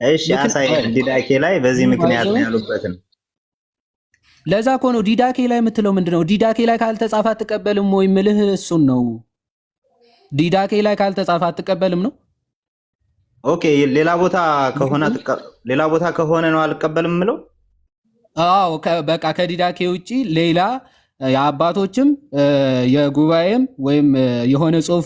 እሺ አሳየኝ። ዲዳኬ ላይ በዚህ ምክንያት ነው ያሉበትን። ለዛ እኮ ነው ዲዳኬ ላይ የምትለው ምንድነው? ዲዳኬ ላይ ካልተጻፈ አትቀበልም ወይ ምልህ እሱን ነው። ዲዳኬ ላይ ካልተጻፈ አትቀበልም ነው። ኦኬ ሌላ ቦታ ከሆነ ነው አልቀበልም ምለው። አዎ በቃ ከዲዳኬ ውጪ ሌላ የአባቶችም የጉባኤም ወይም የሆነ ጽሁፍ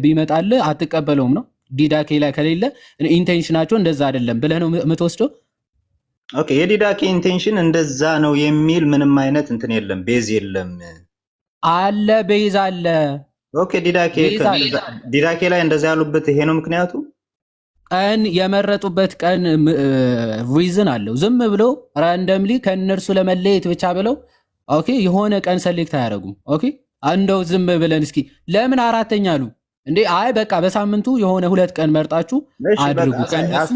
ቢመጣልህ አትቀበለውም ነው። ዲዳኬ ላይ ከሌለ ኢንቴንሽናቸው እንደዛ አይደለም ብለህ ነው የምትወስደው። ኦኬ የዲዳኬ ኢንቴንሽን እንደዛ ነው የሚል ምንም አይነት እንትን የለም፣ ቤዝ የለም። አለ ቤዝ አለ። ኦኬ ዲዳኬ ላይ እንደዛ ያሉበት ይሄ ነው ምክንያቱ። ቀን የመረጡበት ቀን ሪዝን አለው። ዝም ብሎ ራንደምሊ ከእነርሱ ለመለየት ብቻ ብለው ኦኬ የሆነ ቀን ሰሌክት አያደርጉም። ኦኬ እንደው ዝም ብለን እስኪ ለምን አራተኛ አሉ እንዴ? አይ በቃ በሳምንቱ የሆነ 2 ቀን መርጣችሁ አድርጉ። ከነሱ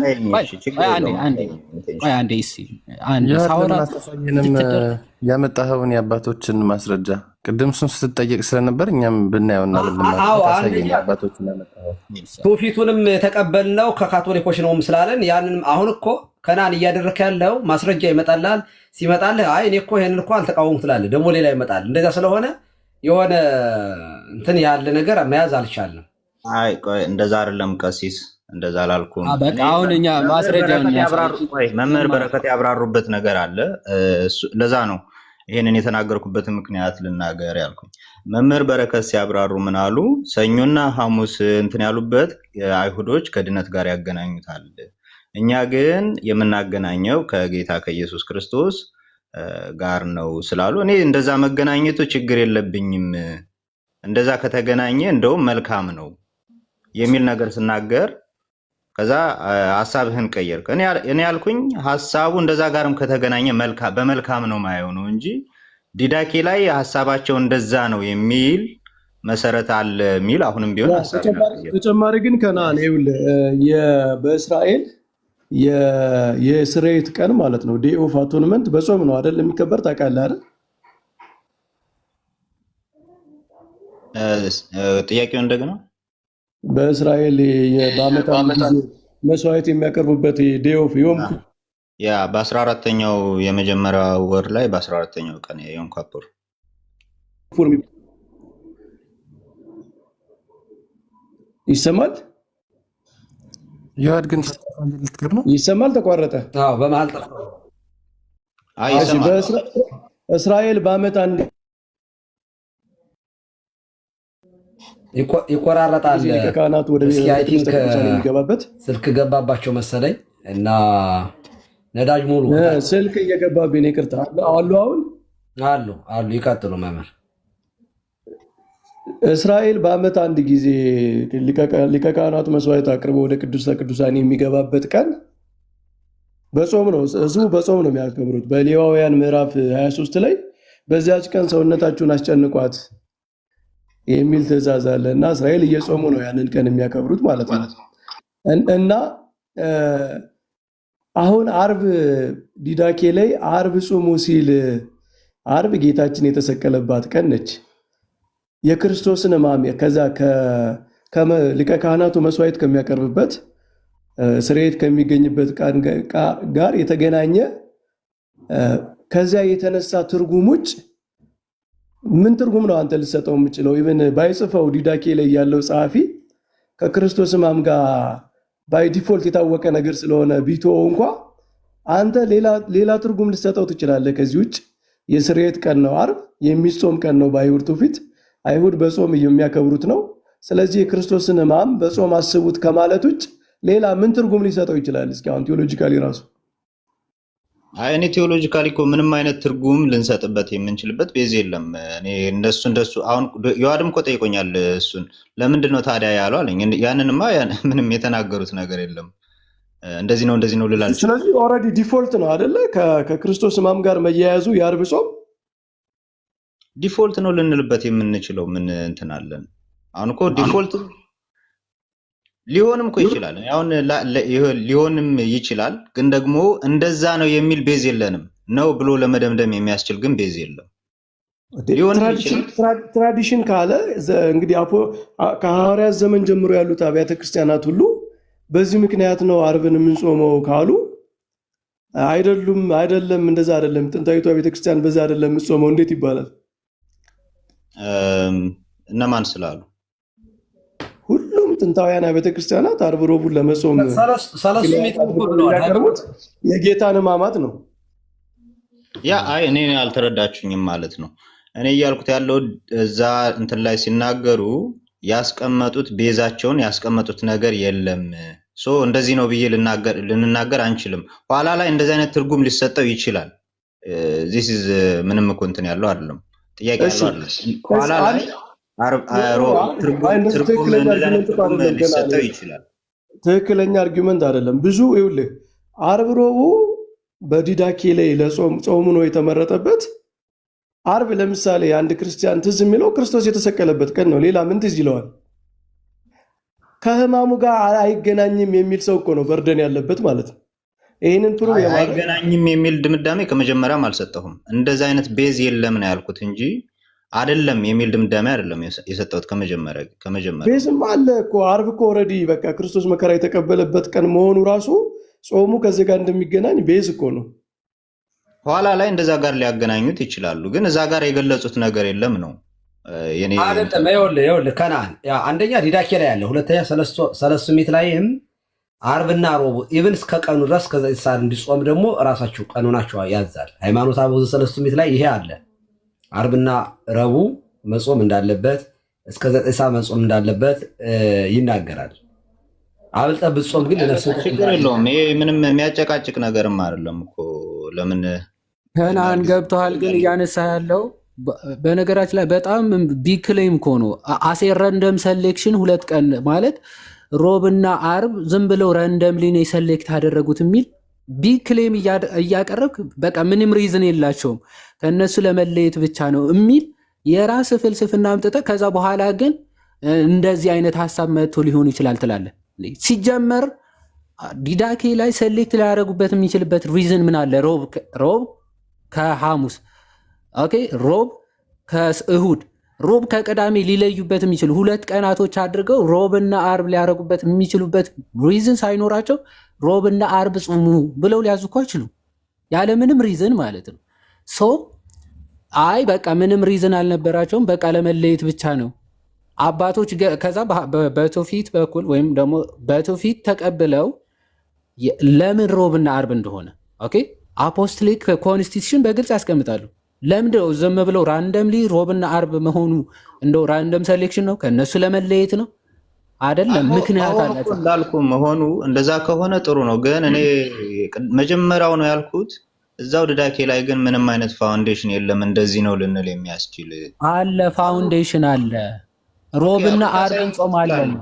ያመጣኸውን የአባቶችን ማስረጃ ቅድም እሱን ስትጠየቅ ስለነበር እኛም ብናየውና ትውፊቱንም የተቀበልነው ከካቶሊኮች ነውም ስላለን ያንን አሁን እኮ ከናን እያደረክ ያለው ማስረጃ ይመጣልሃል። ሲመጣልህ አይ እኔ እኮ ይሄንን እኮ አልተቃወሙም ትላለህ። ደግሞ ሌላ ይመጣል። እንደዛ ስለሆነ የሆነ እንትን ያለ ነገር መያዝ አልቻልንም። አይ ቆይ እንደዛ አይደለም ቀሲስ፣ እንደዛ አላልኩም። በቃ አሁን እኛ ማስረጃ መምህር በረከት ያብራሩበት ነገር አለ። ለዛ ነው ይሄንን የተናገርኩበት ምክንያት ልናገር ያልኩኝ። መምህር በረከት ሲያብራሩ ምን አሉ? ሰኞና ሐሙስ እንትን ያሉበት አይሁዶች ከድነት ጋር ያገናኙታል። እኛ ግን የምናገናኘው ከጌታ ከኢየሱስ ክርስቶስ ጋር ነው ስላሉ እኔ እንደዛ መገናኘቱ ችግር የለብኝም፣ እንደዛ ከተገናኘ እንደውም መልካም ነው የሚል ነገር ስናገር ከዛ ሐሳብህን ቀየርክ። እኔ ያልኩኝ ሐሳቡ እንደዛ ጋርም ከተገናኘ በመልካም ነው ማየው ነው እንጂ ዲዳኬ ላይ ሐሳባቸው እንደዛ ነው የሚል መሰረት አለ የሚል አሁንም ቢሆን ተጨማሪ ግን ከናን በእስራኤል የስርየት ቀን ማለት ነው ዴይ ኦፍ አቶንመንት በጾም ነው አይደል የሚከበር ታውቃለህ አይደል? ጥያቄው እንደገና በእስራኤል በዓመት አንድ ጊዜ መስዋዕት የሚያቀርቡበት ዴይ ኦፍ ዮም ያ በ14ኛው የመጀመሪያው ወር ላይ በ14ኛው ቀን የዮም ካፖር ይሰማል። ያድ ግን ልትቀር ነው ይሰማል። ተቋረጠ። አዎ በመሃል ጠፋ። እስራኤል በዓመት አንድ ይቆራረጣል። ካህናት ወደ የሚገባበት ስልክ ገባባቸው መሰለኝ እና ነዳጅ ሙሉ ስልክ እየገባብኝ ነው። ይቅርታ አሉ አሁን አሉ ይቀጥሉ መምህር። እስራኤል በዓመት አንድ ጊዜ ሊቀ ካህናት መስዋዕት አቅርቦ ወደ ቅዱሰ ቅዱሳን የሚገባበት ቀን በጾም ነው። ህዝቡ በጾም ነው የሚያከብሩት። በሌዋውያን ምዕራፍ 23 ላይ በዚያች ቀን ሰውነታችሁን አስጨንቋት የሚል ትእዛዝ አለ እና እስራኤል እየጾሙ ነው ያንን ቀን የሚያከብሩት ማለት ነው። እና አሁን አርብ ዲዳኬ ላይ አርብ ጾሙ ሲል አርብ ጌታችን የተሰቀለባት ቀን ነች። የክርስቶስን ሕማም ከዛ ሊቀ ካህናቱ መስዋዕት ከሚያቀርብበት ስርየት ከሚገኝበት ቀን ጋር የተገናኘ ከዚያ የተነሳ ትርጉም ውጭ ምን ትርጉም ነው አንተ ልሰጠው የምችለው? ኢቭን ባይጽፈው ዲዳኬ ላይ ያለው ጸሐፊ ከክርስቶስ ሕማም ጋር ባይ ዲፎልት የታወቀ ነገር ስለሆነ ቢተወው እንኳ አንተ ሌላ ትርጉም ልሰጠው ትችላለህ። ከዚህ ውጭ የስርየት ቀን ነው አርብ፣ የሚጾም ቀን ነው በአይሁድ ትውፊት። አይሁድ በጾም የሚያከብሩት ነው። ስለዚህ የክርስቶስን ሕማም በጾም አስቡት ከማለት ውጭ ሌላ ምን ትርጉም ሊሰጠው ይችላል? እስኪ አሁን ቴዎሎጂካሊ ራሱ እኔ ቴዎሎጂካሊ እኮ ምንም አይነት ትርጉም ልንሰጥበት የምንችልበት ቤዝ የለም። እኔ እንደሱ አሁን ዮሐድም እኮ ጠይቆኛል። እሱን ለምንድን ነው ታዲያ ያለው አለኝ። ያንንማ ምንም የተናገሩት ነገር የለም። እንደዚህ ነው ልላል። ስለዚህ ኦልሬዲ ዲፎልት ነው አይደለ? ከክርስቶስ ሕማም ጋር መያያዙ የአርብ ጾም ዲፎልት ነው ልንልበት የምንችለው ምን እንትን አለን? አሁን እኮ ዲፎልት ሊሆንም እኮ ይችላል። አሁን ሊሆንም ይችላል፣ ግን ደግሞ እንደዛ ነው የሚል ቤዝ የለንም። ነው ብሎ ለመደምደም የሚያስችል ግን ቤዝ የለም። ትራዲሽን ካለ እንግዲህ ከሐዋርያት ዘመን ጀምሮ ያሉት አብያተ ክርስቲያናት ሁሉ በዚህ ምክንያት ነው አርብን የምንጾመው ካሉ አይደለም፣ እንደዛ አይደለም፣ ጥንታዊቷ ቤተክርስቲያን በዛ አይደለም የምትጾመው እንዴት ይባላል? እነማን ስላሉ? ሁሉም ጥንታውያን ቤተክርስቲያናት አርብ ረቡዕን ለመጾም ያቀርቡት የጌታን ሕማማት ነው። እኔ አልተረዳችሁኝም ማለት ነው። እኔ እያልኩት ያለው እዛ እንትን ላይ ሲናገሩ ያስቀመጡት ቤዛቸውን ያስቀመጡት ነገር የለም። እንደዚህ ነው ብዬ ልንናገር አንችልም። ኋላ ላይ እንደዚህ አይነት ትርጉም ሊሰጠው ይችላል። ዚስ ኢዝ ምንም እኮ እንትን ያለው አይደለም፣ ጥያቄ ያለው አይደለም። ኋላ ላይ ሊሰጠው ይችላል። ትክክለኛ አርጊመንት አይደለም። ብዙ ይኸውልህ አርብ ረቡዕ በዲዳኬ ላይ ጾሙ ነው የተመረጠበት። አርብ ለምሳሌ አንድ ክርስቲያን ትዝ የሚለው ክርስቶስ የተሰቀለበት ቀን ነው። ሌላ ምን ትዝ ይለዋል? ከሕማሙ ጋር አይገናኝም የሚል ሰው እኮ ነው በርደን ያለበት ማለት ነው። ይህንን ፕሩቭ አይገናኝም የሚል ድምዳሜ ከመጀመሪያም አልሰጠሁም። እንደዚህ አይነት ቤዝ የለም ነው ያልኩት እንጂ አይደለም የሚል ድምዳሜ አይደለም የሰጠሁት። ከመጀመሪያ ቤዝም አለ እኮ። አርብ እኮ ኦልሬዲ በቃ ክርስቶስ መከራ የተቀበለበት ቀን መሆኑ ራሱ ጾሙ ከዚህ ጋር እንደሚገናኝ ቤዝ እኮ ነው። ኋላ ላይ እንደዛ ጋር ሊያገናኙት ይችላሉ፣ ግን እዛ ጋር የገለጹት ነገር የለም ነው የኔ አይደለም። ይኸውልህ ከነዓን አንደኛ ዲዳኬ ላይ ያለ፣ ሁለተኛ ሰለስቱ ምዕት ላይም አርብና ረቡዕ ኢቭን እስከ ቀኑ ድረስ ከዛ ሰዓት እንዲጾም ደግሞ እራሳችሁ ቀኑናቸው ያዛል። ሃይማኖተ አበው ሰለስቱ ምዕት ላይ ይሄ አለ። አርብና ረቡዕ መጾም እንዳለበት እስከ 9 ሰዓት መጾም እንዳለበት ይናገራል። አብልጠህ ብትጾም ግን ለነፍስህ ችግር የለውም። ይሄ ምንም የሚያጨቃጭቅ ነገርም አይደለም እኮ። ለምን ከነዓን ገብተዋል? ግን እያነሳ ያለው በነገራችን ላይ በጣም ቢግ ክሌም እኮ ነው። አሴ ረንደም ሰሌክሽን 2 ቀን ማለት ሮብና አርብ ዝም ብለው ረንደምሊ ነው ሰሌክት ያደረጉት የሚል ቢግ ክሌም እያቀረብክ በቃ ምንም ሪዝን የላቸውም ከነሱ ለመለየት ብቻ ነው የሚል የራስ ፍልስፍና አምጥተህ ከዛ በኋላ ግን እንደዚህ አይነት ሀሳብ መጥቶ ሊሆን ይችላል ትላለህ። ሲጀመር ዲዳኬ ላይ ሰሌክት ሊያደርጉበት የሚችልበት ሪዝን ምን አለ? ሮብ ከሐሙስ ኦኬ፣ ሮብ ከእሁድ ሮብ ከቅዳሜ ሊለዩበት የሚችሉ 2 ቀናቶች አድርገው ሮብና አርብ ሊያረጉበት የሚችሉበት ሪዝን ሳይኖራቸው ሮብና አርብ ጾሙ ብለው ሊያዙ እኮ አይችሉም። ያለ ምንም ሪዝን ማለት ነው። ሶ አይ በቃ ምንም ሪዝን አልነበራቸውም፣ በቃ ለመለየት ብቻ ነው አባቶች። ከዛ በትውፊት በኩል ወይም ደግሞ በትውፊት ተቀብለው ለምን ሮብና አርብ እንደሆነ ኦኬ አፖስቶሊክ ኮንስቲቱሽን በግልጽ ያስቀምጣሉ። ለምንድነው ዝም ብለው ራንደምሊ ሮብና አርብ መሆኑ? እንደው ራንደም ሴሌክሽን ነው? ከነሱ ለመለየት ነው? አይደለም፣ ምክንያት አላቸው። እንዳልኩ መሆኑ እንደዛ ከሆነ ጥሩ ነው። ግን እኔ መጀመሪያው ነው ያልኩት እዛው ድዳኬ ላይ ግን ምንም አይነት ፋውንዴሽን የለም እንደዚህ ነው ልንል የሚያስችል አለ። ፋውንዴሽን አለ። ሮብና አርብ እንጾማለን።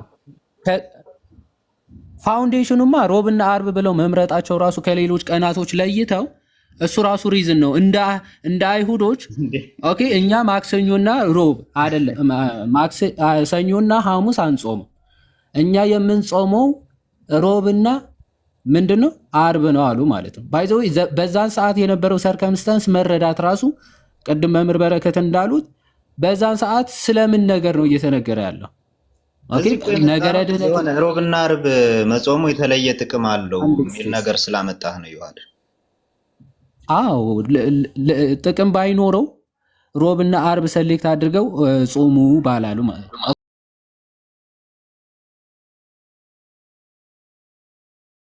ፋውንዴሽኑማ ሮብና አርብ ብለው መምረጣቸው ራሱ ከሌሎች ቀናቶች ለይተው እሱ ራሱ ሪዝን ነው። እንደ አይሁዶች ኦኬ እኛ ማክሰኞና ሮብ አይደለም ሰኞና ሐሙስ አንጾም፣ እኛ የምንጾመው ሮብና ምንድነው አርብ ነው አሉ ማለት ነው። ባይዘው በዛን ሰዓት የነበረው ሰርከምስታንስ መረዳት ራሱ ቅድም መምህር በረከት እንዳሉት በዛን ሰዓት ስለምን ነገር ነው እየተነገረ ያለው? ኦኬ ነገረ ድህነት ሮብና አርብ መጾሙ የተለየ ጥቅም አለው የሚል ነገር ስላመጣህ ነው ይዋል። አዎ ጥቅም ባይኖረው ሮብና አርብ ሰሌክት አድርገው ጾሙ ባላሉ ማለት ነው።